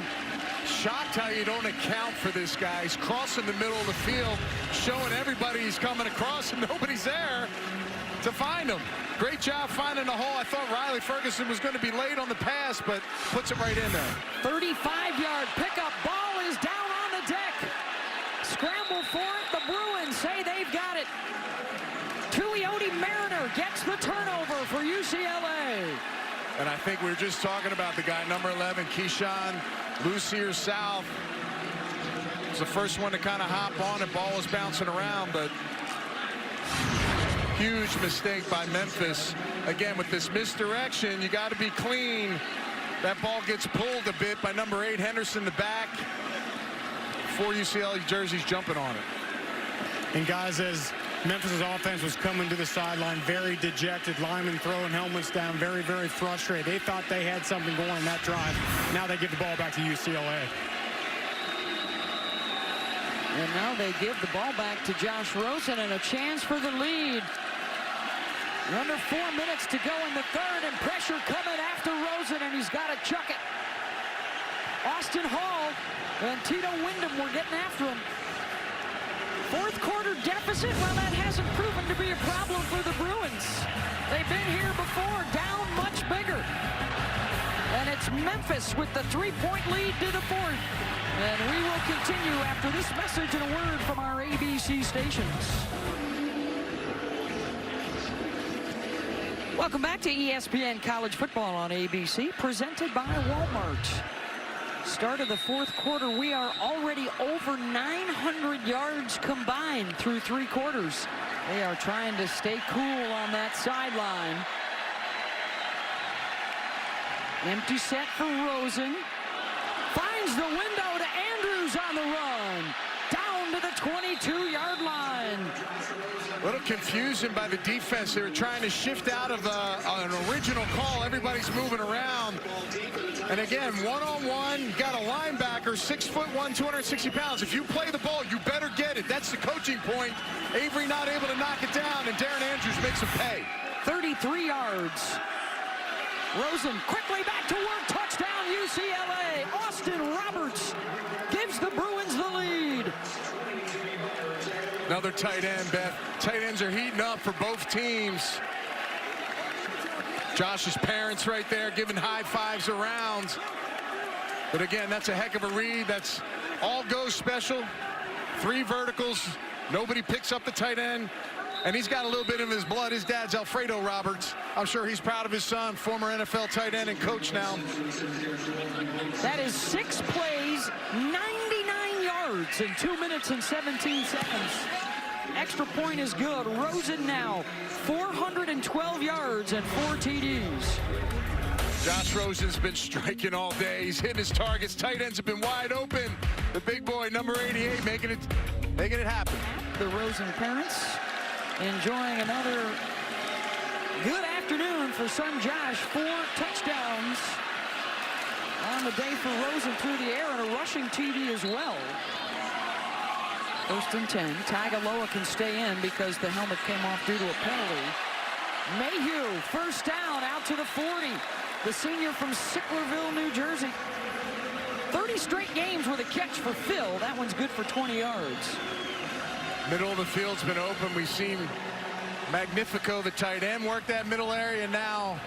Shocked how you don't account for this guy. He's crossing the middle of the field, showing everybody he's coming across, and nobody's there to find him. Great job finding the hole. I thought Riley Ferguson was going to be late on the pass, but puts it right in there. 35-yard pickup, ball is down on the deck. Scramble for it. The Bruins say they've got it. Tuioti Mariner gets the turnover for UCLA. And I think we were just talking about the guy, number 11, Keyshawn Lucier South. Was the first one to kind of hop on, and ball was bouncing around, but huge mistake by Memphis. Again, with this misdirection, you got to be clean. That ball gets pulled a bit by number 8, Henderson, the back. 4 UCLA jerseys jumping on it. And guys, as Memphis' offense was coming to the sideline, very dejected, linemen throwing helmets down, very, very frustrated. They thought they had something going in that drive. Now they give the ball back to UCLA. And now they give the ball back to Josh Rosen and a chance for the lead. Under 4 minutes to go in the third, and pressure coming after Rosen, and he's got to chuck it. Austin Hall and Tito Wyndham were getting after him. Fourth quarter deficit, well, that hasn't proven to be a problem for the Bruins. They've been here before, down much bigger. And it's Memphis with the 3-point lead to the fourth. And we will continue after this message and a word from our ABC stations. Welcome back to ESPN College Football on ABC, presented by Walmart. Start of the fourth quarter, we are already over 900 yards combined through 3 quarters. They are trying to stay cool on that sideline. Empty set for Rosen. Finds the window to Andrews on the run. Down to the 22-yard line. A little confusion by the defense. They were trying to shift out of an original call. Everybody's moving around. And again, one-on-one, you got a linebacker, 6'1", 260 pounds. If you play the ball, you better get it. That's the coaching point. Avery not able to knock it down, and Darren Andrews makes him pay. 33 yards. Rosen quickly back to work. Touchdown UCLA. Austin Roberts gives the Bruins the lead. Another tight end, Beth. Tight ends are heating up for both teams. Josh's parents right there giving high fives around. But again, that's a heck of a read. That's all go special. 3 verticals. Nobody picks up the tight end. And he's got a little bit of his blood. His dad's Alfredo Roberts. I'm sure he's proud of his son, former NFL tight end and coach now. That is 6 plays, 99 yards in 2 minutes and 17 seconds. Extra point is good. Rosen now 412 yards and 4 TDs. Josh Rosen's been striking all day. He's hitting his targets. Tight ends have been wide open. The big boy, number 88, making it happen. The Rosen parents enjoying another good afternoon for son Josh. 4 touchdowns. on the day for Rosen through the air and a rushing TD as well. 1st and 10. Tagovailoa can stay in because the helmet came off due to a penalty. Mayhew, first down, out to the 40. The senior from Sicklerville, New Jersey. 30 straight games with a catch for Phil. That one's good for 20 yards. Middle of the field's been open. We've seen Magnifico, the tight end, work that middle area. Now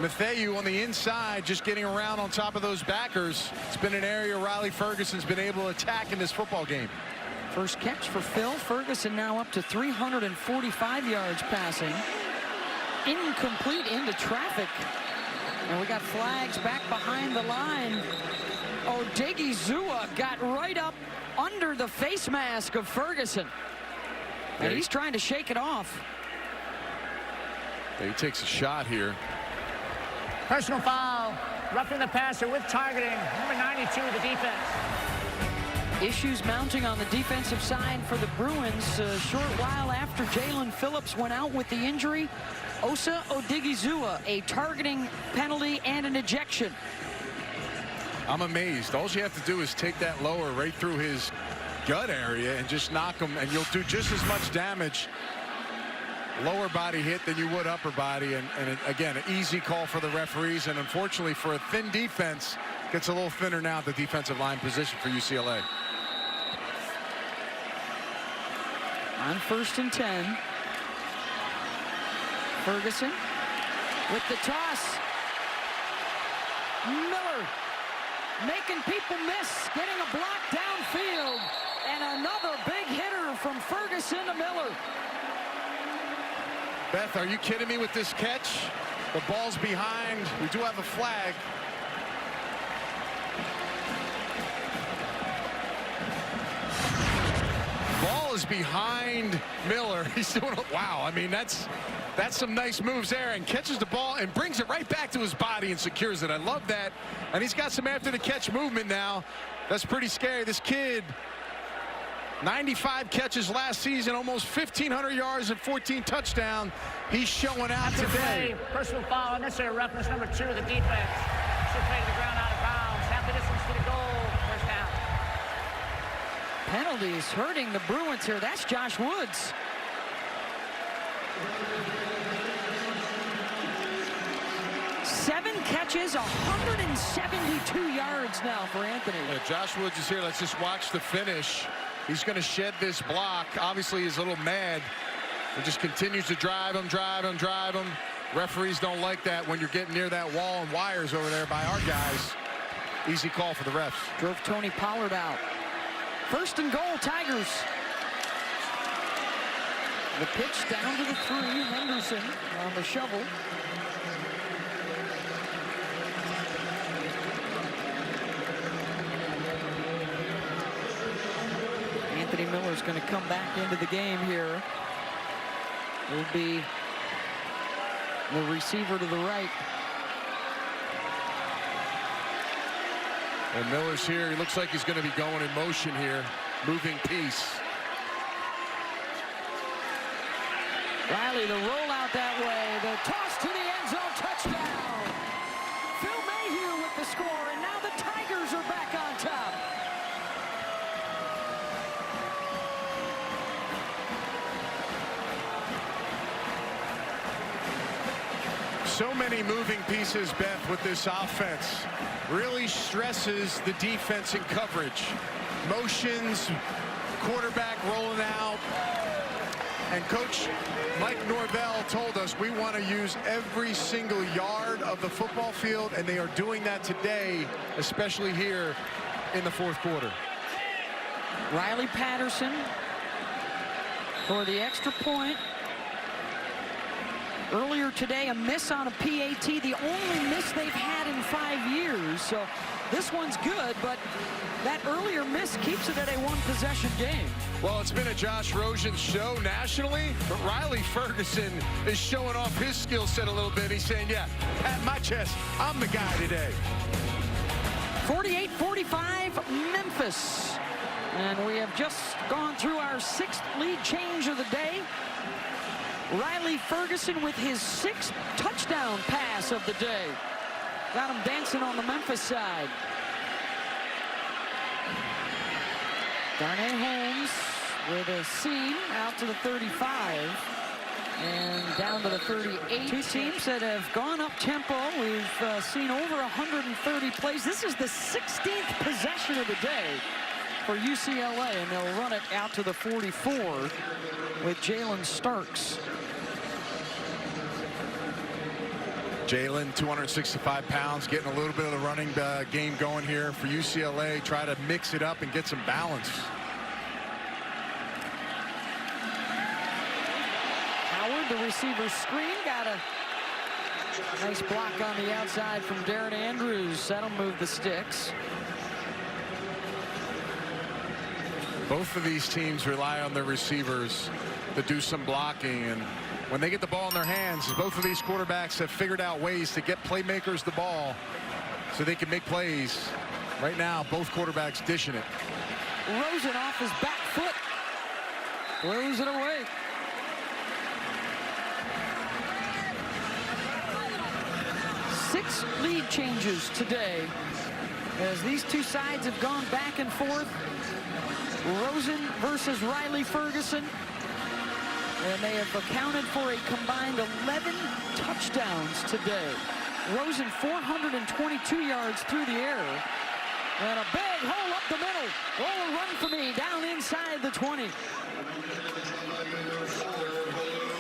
Matthew on the inside, just getting around on top of those backers. It's been an area Riley Ferguson's been able to attack in this football game. First catch for Phil. Ferguson now up to 345 yards passing. Incomplete into traffic. And we got flags back behind the line. Odigizua got right up under the face mask of Ferguson. And he's trying to shake it off. He takes a shot here. Personal foul. Roughing the passer with targeting. Number 92 of the defense. Issues mounting on the defensive side for the Bruins. A short while after Jalen Phillips went out with the injury, Osa Odigizua, a targeting penalty and an ejection. I'm amazed. All you have to do is take that lower right through his gut area and just knock him, and you'll do just as much damage lower body hit than you would upper body. And again, an easy call for the referees, and unfortunately for a thin defense, gets a little thinner now at the defensive line position for UCLA. On 1st and 10. Ferguson with the toss. Miller making people miss, getting a block downfield, and another big hitter from Ferguson to Miller. Beth, are you kidding me with this catch? The ball's behind. We do have a flag. Ball is behind Miller. He's doing it. Wow. I mean, that's some nice moves there, and catches the ball and brings it right back to his body and secures it. I love that. And he's got some after the catch movement now. That's pretty scary. This kid, 95 catches last season, almost 1,500 yards and 14 touchdowns. He's showing out today. Personal foul, unnecessary roughness, number 2 of the defense. Should play to the ground out of bounds. Half the distance to the goal. First down. Penalties hurting the Bruins here. That's Josh Woods. Seven catches, 172 yards now for Anthony. Josh Woods is here. Let's just watch the finish. He's going to shed this block. Obviously, he's a little mad. He just continues to drive him. Referees don't like that when you're getting near that wall and wires over there by our guys. Easy call for the refs. Drove Tony Pollard out. 1st and goal, Tigers. The pitch down to the 3. Henderson on the shovel. Anthony Miller's going to come back into the game here. Will be the receiver to the right. And Miller's here. He looks like he's going to be going in motion here. Moving piece. Riley, the rollout that way. The toss to the end zone. Touchdown. Phil Mayhew with the score. And now the Tigers are back on top. So many moving pieces, Beth, with this offense. Really stresses the defense in coverage. Motions, quarterback rolling out. And Coach Mike Norvell told us we want to use every single yard of the football field, and they are doing that today, especially here in the 4th quarter. Riley Patterson for the extra point. Earlier today, a miss on a PAT, the only miss they've had in 5 years. So this one's good, but that earlier miss keeps it at a 1-possession game. Well, it's been a Josh Rosen show nationally, but Riley Ferguson is showing off his skill set a little bit. He's saying, yeah, pat my chest, I'm the guy today. 48-45, Memphis. And we have just gone through our 6th lead change of the day. Riley Ferguson with his 6th touchdown pass of the day. Got him dancing on the Memphis side. Darnay Holmes with a seam out to the 35 and down to the 38. Two teams that have gone up tempo. We've seen over 130 plays. This is the 16th possession of the day for UCLA, and they'll run it out to the 44 with Jalen Starks. Jalen, 265 pounds, getting a little bit of the running game going here for UCLA. Try to mix it up and get some balance. Howard, the receiver screen, got a nice block on the outside from Darren Andrews. That'll move the sticks. Both of these teams rely on their receivers to do some blocking, and when they get the ball in their hands, both of these quarterbacks have figured out ways to get playmakers the ball so they can make plays. Right now, both quarterbacks dishing it. Rosen off his back foot. Throws it away. Six lead changes today as these two sides have gone back and forth. Rosen versus Riley Ferguson. And they have accounted for a combined 11 touchdowns today. Rosen 422 yards through the air. And a big hole up the middle. Oh, run for me down inside the 20.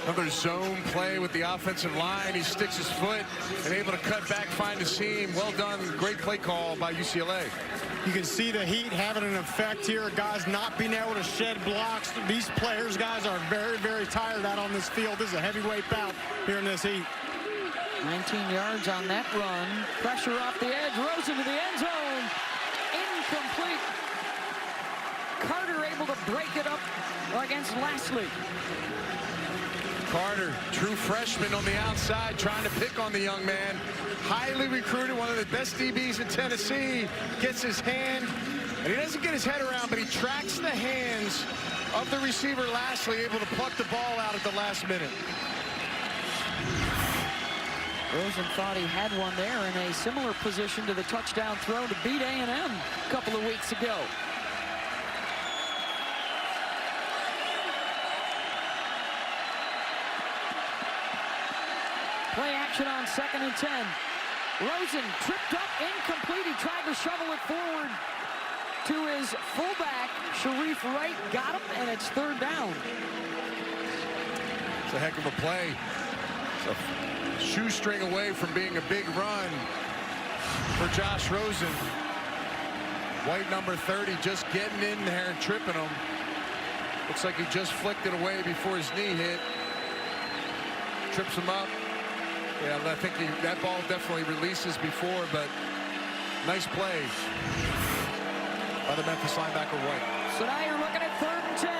Another zone play with the offensive line. He sticks his foot and able to cut back, find a seam. Well done. Great play call by UCLA. You can see the heat having an effect here. Guys not being able to shed blocks. These players, guys, are very, very tired out on this field. This is a heavyweight bout here in this heat. 19 yards on that run. Pressure off the edge. Rosen to the end zone. Incomplete. Carter able to break it up against Lastly. Carter, true freshman on the outside, trying to pick on the young man. Highly recruited, one of the best DBs in Tennessee. Gets his hand, and he doesn't get his head around, but he tracks the hands of the receiver Lastly, able to pluck the ball out at the last minute. Rosen thought he had one there in a similar position to the touchdown throw to beat A&M a couple of weeks ago. Play action on 2nd and 10. Rosen tripped up, incomplete. He tried to shovel it forward to his fullback. Sharif Wright got him, and it's 3rd down. It's a heck of a play. It's a shoestring away from being a big run for Josh Rosen. White number 30 just getting in there and tripping him. Looks like he just flicked it away before his knee hit. Trips him up. Yeah, I think that ball definitely releases before, but nice play by the Memphis linebacker White. So now you're looking at 3rd and 10.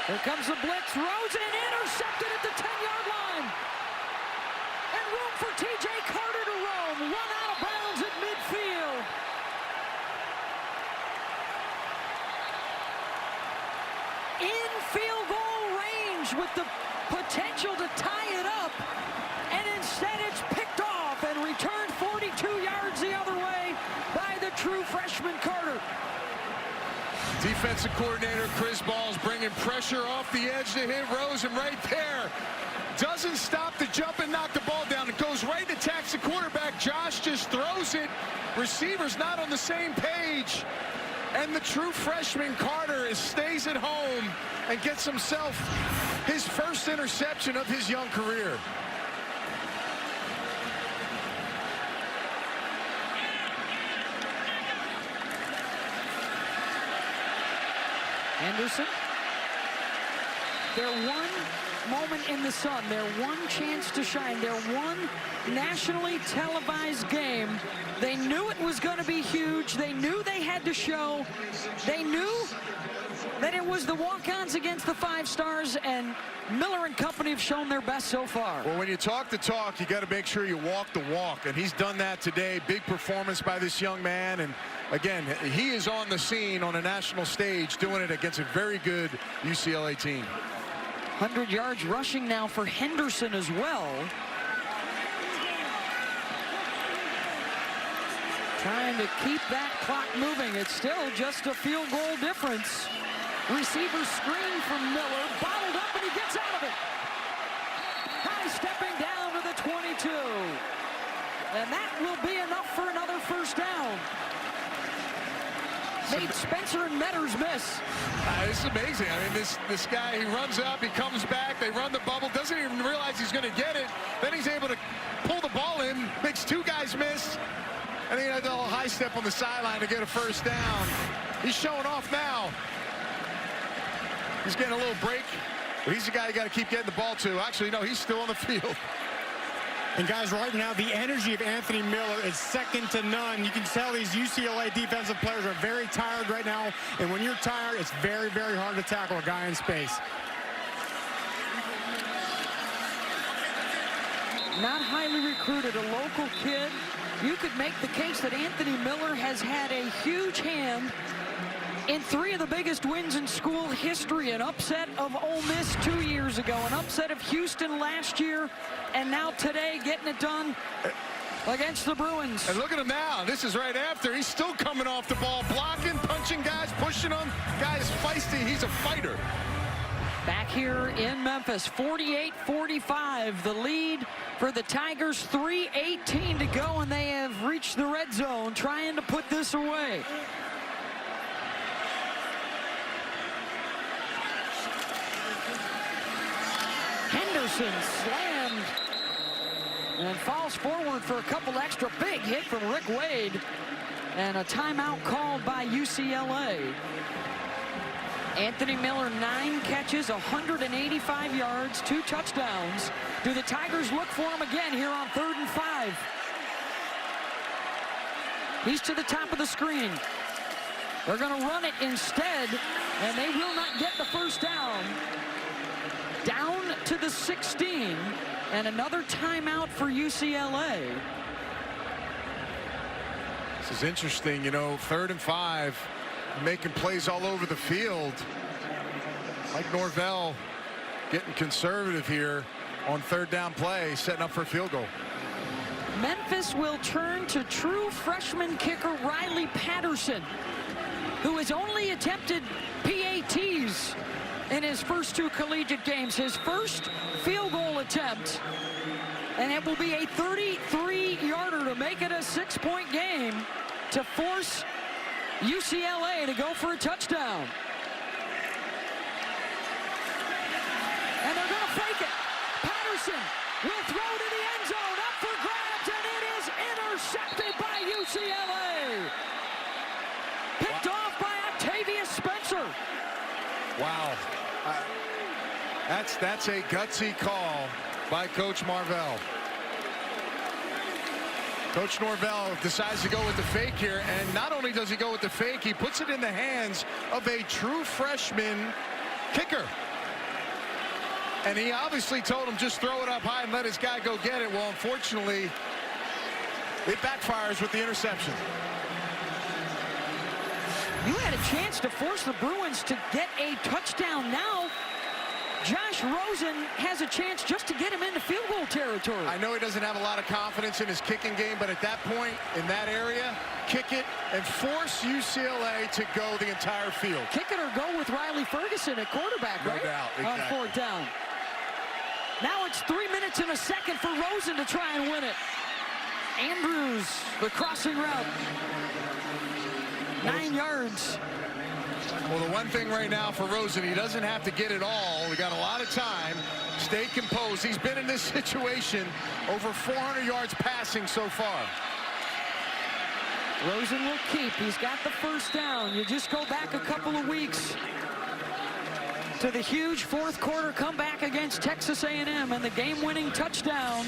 Here comes the blitz. Rosen intercepted at the 10-yard line. And room for T.J. Carter to roam. Run out of bounds at midfield. In field goal range with the potential to tie it up, and instead it's picked off and returned 42 yards the other way by the true freshman Carter. Defensive coordinator Chris Ball's bringing pressure off the edge to hit Rosen right there. Doesn't stop the jump and knock the ball down. It goes right and attacks the quarterback. Josh just throws it. Receiver's not on the same page. And the true freshman Carter stays at home and gets himself his first interception of his young career. Anderson, their one moment in the sun, their one chance to shine, their one nationally televised game. They knew it was going to be huge. They knew they had to show. They knew that it was the walk-ons against the 5 stars, and Miller and company have shown their best so far. Well, when you talk the talk, you got to make sure you walk the walk, and he's done that today. Big performance by this young man, and again, he is on the scene on a national stage doing it against a very good UCLA team. 100 yards rushing now for Henderson as well. Trying to keep that clock moving. It's still just a field goal difference. Receiver screen from Miller, bottled up, and he gets out of it. High stepping down to the 22. And that will be enough for another first down. Made Spencer and Metters miss. This is amazing. I mean, this guy, he runs up, he comes back, they run the bubble, doesn't even realize he's going to get it. Then he's able to pull the ball in, makes 2 guys miss. And he had a little high step on the sideline to get a first down. He's showing off now. He's getting a little break, but he's the guy you got to keep getting the ball to. Actually, no, he's still on the field. And guys, right now, the energy of Anthony Miller is second to none. You can tell these UCLA defensive players are very tired right now. And when you're tired, it's very, very hard to tackle a guy in space. Not highly recruited, a local kid. You could make the case that Anthony Miller has had a huge hand in 3 of the biggest wins in school history. An upset of Ole Miss 2 years ago, an upset of Houston last year, and now today getting it done against the Bruins. And look at him now. This is right after. He's still coming off the ball, blocking, punching guys, pushing them. Guy's feisty. He's a fighter. Back here in Memphis, 48-45, the lead for the Tigers, 3:18 to go, and they have reached the red zone, trying to put this away. Henderson slammed and falls forward for a couple extra. Big hit from Rick Wade, and a timeout called by UCLA. Anthony Miller, 9 catches, 185 yards, 2 touchdowns. Do the Tigers look for him again here on 3rd and 5? He's to the top of the screen. They're going to run it instead, and they will not get the first down. Down to the 16, and another timeout for UCLA. This is interesting, you know, 3rd and 5. Making plays all over the field. Mike Norvell getting conservative here on 3rd down play, setting up for a field goal. Memphis will turn to true freshman kicker Riley Patterson, who has only attempted PATs in his first 2 collegiate games. His first field goal attempt, and it will be a 33-yarder to make it a 6-point game to force UCLA to go for a touchdown. And they're going to fake it. Patterson will throw to the end zone, up for grabs, and it is intercepted by UCLA. Picked off by Octavius Spencer. Wow. That's a gutsy call by Coach Marvell. Coach Norvell decides to go with the fake here, and not only does he go with the fake, he puts it in the hands of a true freshman kicker. And he obviously told him just throw it up high and let his guy go get it. Well, unfortunately, it backfires with the interception. You had a chance to force the Bruins to get a touchdown. Now Josh Rosen has a chance just to get him into field goal territory. I know he doesn't have a lot of confidence in his kicking game, but at that point, in that area, kick it and force UCLA to go the entire field. Kick it or go with Riley Ferguson at quarterback, right? No doubt, exactly. On 4th down. Now it's 3 minutes and a second for Rosen to try and win it. Andrews, the crossing route. 9 yards. Well, the one thing right now for Rosen, he doesn't have to get it all. We got a lot of time. Stay composed. He's been in this situation over 400 yards passing so far. Rosen will keep. He's got the first down. You just go back a couple of weeks to the huge 4th quarter comeback against Texas A&M and the game-winning touchdown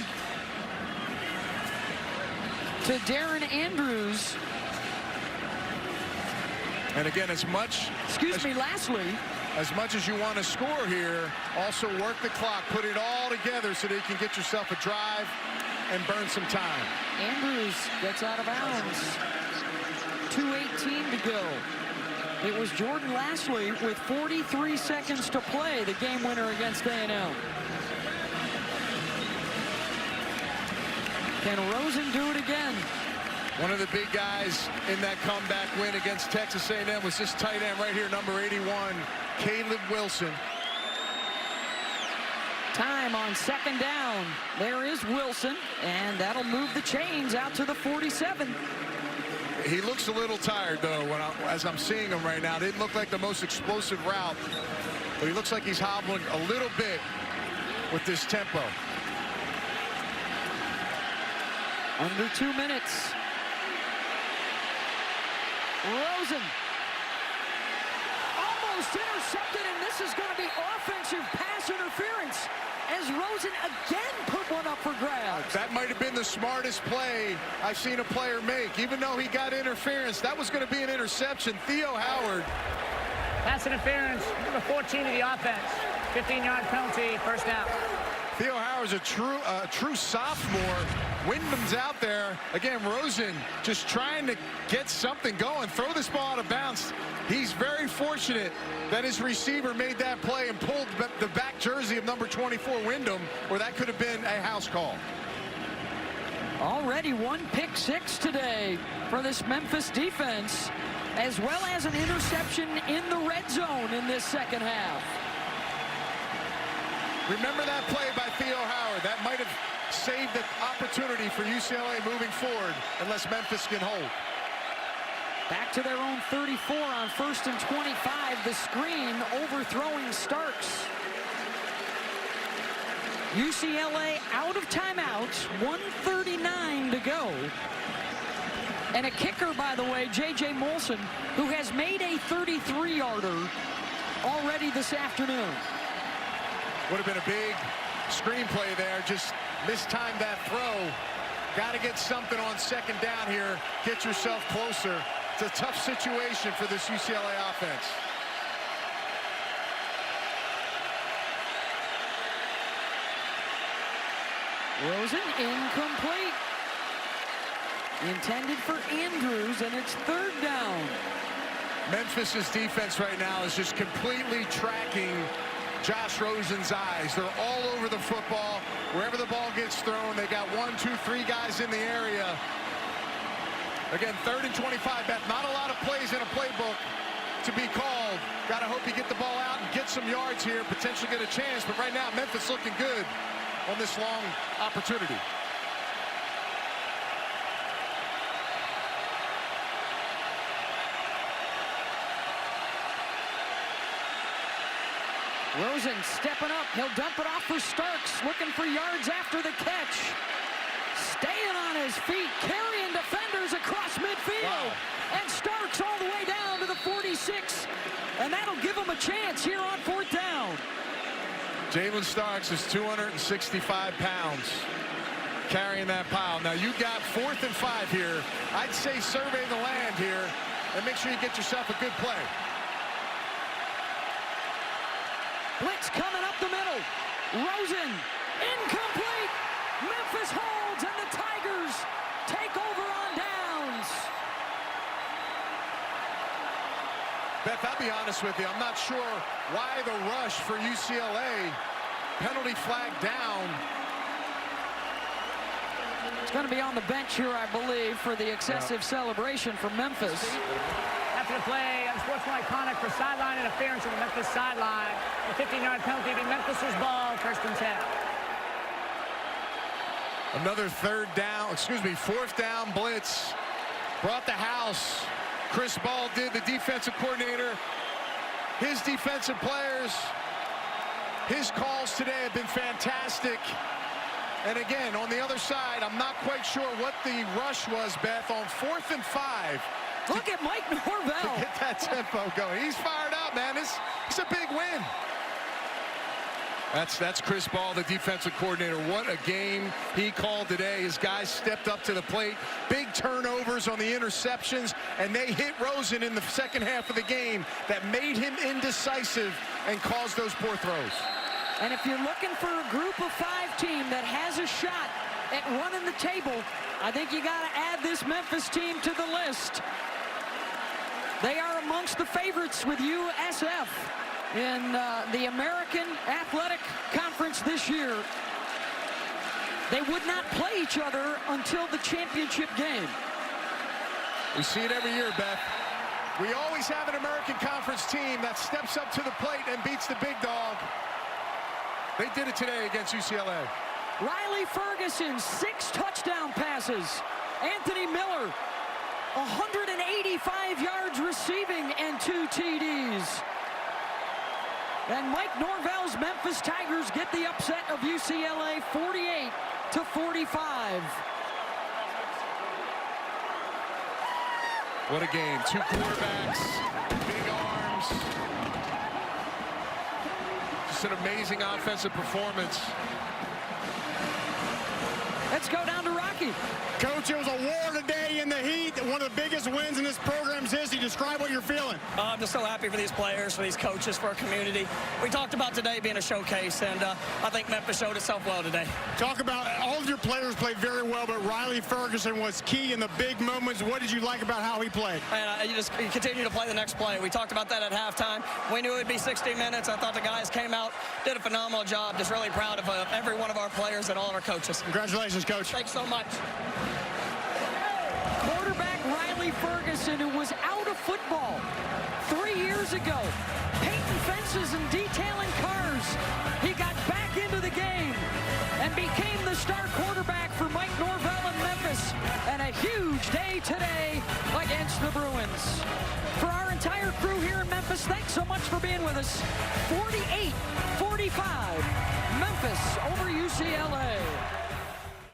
to Darren Andrews. And again, as much as you want to score here, also work the clock, put it all together so that you can get yourself a drive and burn some time. Andrews gets out of bounds. 2:18 to go. It was Jordan Lashley with 43 seconds to play, the game winner against A&M. Can Rosen do it again? One of the big guys in that comeback win against Texas A&M was this tight end right here, number 81, Caleb Wilson. Time on second down. There is Wilson, and that'll move the chains out to the 47. He looks a little tired, though, as I'm seeing him right now. Didn't look like the most explosive route, but he looks like he's hobbling a little bit with this tempo. Under 2 minutes. Rosen. Almost intercepted, and this is going to be offensive pass interference as Rosen again put one up for grabs. That might have been the smartest play I've seen a player make. Even though he got interference, that was going to be an interception. Theo Howard. Pass interference, number 14 of the offense. 15-yard penalty, first down. Theo Howard's a true sophomore. Wyndham's out there. Again, Rosen just trying to get something going, throw this ball out of bounds. He's very fortunate that his receiver made that play and pulled the back jersey of number 24, Wyndham, where that could have been a house call. Already one pick six today for this Memphis defense, as well as an interception in the red zone in this second half. Remember that play by Theo Howard. That might have saved the opportunity for UCLA moving forward, unless Memphis can hold. Back to their own 34 on 1st and 25. The screen overthrowing Starks. UCLA out of timeouts. 1:39 to go. And a kicker, by the way, J.J. Molson, who has made a 33-yarder already this afternoon. Would have been a big screenplay there. Just mistimed that throw. Got to get something on second down here. Get yourself closer. It's a tough situation for this UCLA offense. Rosen incomplete. Intended for Andrews, and it's third down. Memphis's defense right now is just completely tracking Josh Rosen's eyes. They're all over the football. Wherever the ball gets thrown, they got 1, 2, 3 guys in the area. Again, 3rd and 25. Beth, not a lot of plays in a playbook to be called. Got to hope you get the ball out and get some yards here, potentially get a chance. But right now, Memphis looking good on this long opportunity. Rosen stepping up. He'll dump it off for Starks, looking for yards after the catch. Staying on his feet, carrying defenders across midfield. Wow. And Starks all the way down to the 46. And that'll give him a chance here on 4th down. Jalen Starks is 265 pounds carrying that pile. Now you got 4th and 5 here. I'd say survey the land here and make sure you get yourself a good play. Blitz coming up the middle. Rosen, incomplete. Memphis holds, and the Tigers take over on downs. Beth, I'll be honest with you. I'm not sure why the rush for UCLA. Penalty flag down. It's going to be on the bench here, I believe, for the excessive celebration for Memphis. After the play, unsportsmanlike conduct for sideline interference on the Memphis sideline. The 15-yard penalty to be Memphis's ball, 1st and 10. Another 4th down blitz. Brought the house. Chris Ball did, the defensive coordinator. His defensive players, his calls today have been fantastic. And again, on the other side, I'm not quite sure what the rush was, Beth, on 4th and 5. Look at Mike Norvell. To get that tempo going. He's fired up, man. It's a big win. That's Chris Ball, the defensive coordinator. What a game he called today. His guys stepped up to the plate. Big turnovers on the interceptions, and they hit Rosen in the second half of the game that made him indecisive and caused those poor throws. And if you're looking for a group of 5 team that has a shot at running the table, I think you got to add this Memphis team to the list. They are amongst the favorites with USF in the American Athletic Conference this year. They would not play each other until the championship game. We see it every year, Beth. We always have an American Conference team that steps up to the plate and beats the big dog. They did it today against UCLA. Riley Ferguson, 6 touchdown passes. Anthony Miller, 185 yards receiving and 2 TDs. And Mike Norvell's Memphis Tigers get the upset of UCLA 48-45. What a game. 2 quarterbacks, big arms. Just an amazing offensive performance. Let's go down to Rocky. Coach, it was a war today in the heat. One of the biggest wins in this program's history. Describe what you're feeling. I'm just so happy for these players, for these coaches, for our community. We talked about today being a showcase, and I think Memphis showed itself well today. Talk about all of your players played very well, but Riley Ferguson was key in the big moments. What did you like about how he played? And you continue to play the next play. We talked about that at halftime. We knew it would be 60 minutes. I thought the guys came out, did a phenomenal job. Just really proud of every one of our players and all of our coaches. Congratulations, Coach. Thanks so much. Quarterback Riley Ferguson, who was out of football 3 years ago, painting fences and detailing cars. He got back into the game and became the star quarterback for Mike Norvell in Memphis. And a huge day today against the Bruins. For our entire crew here in Memphis, thanks so much for being with us. 48-45, Memphis over UCLA.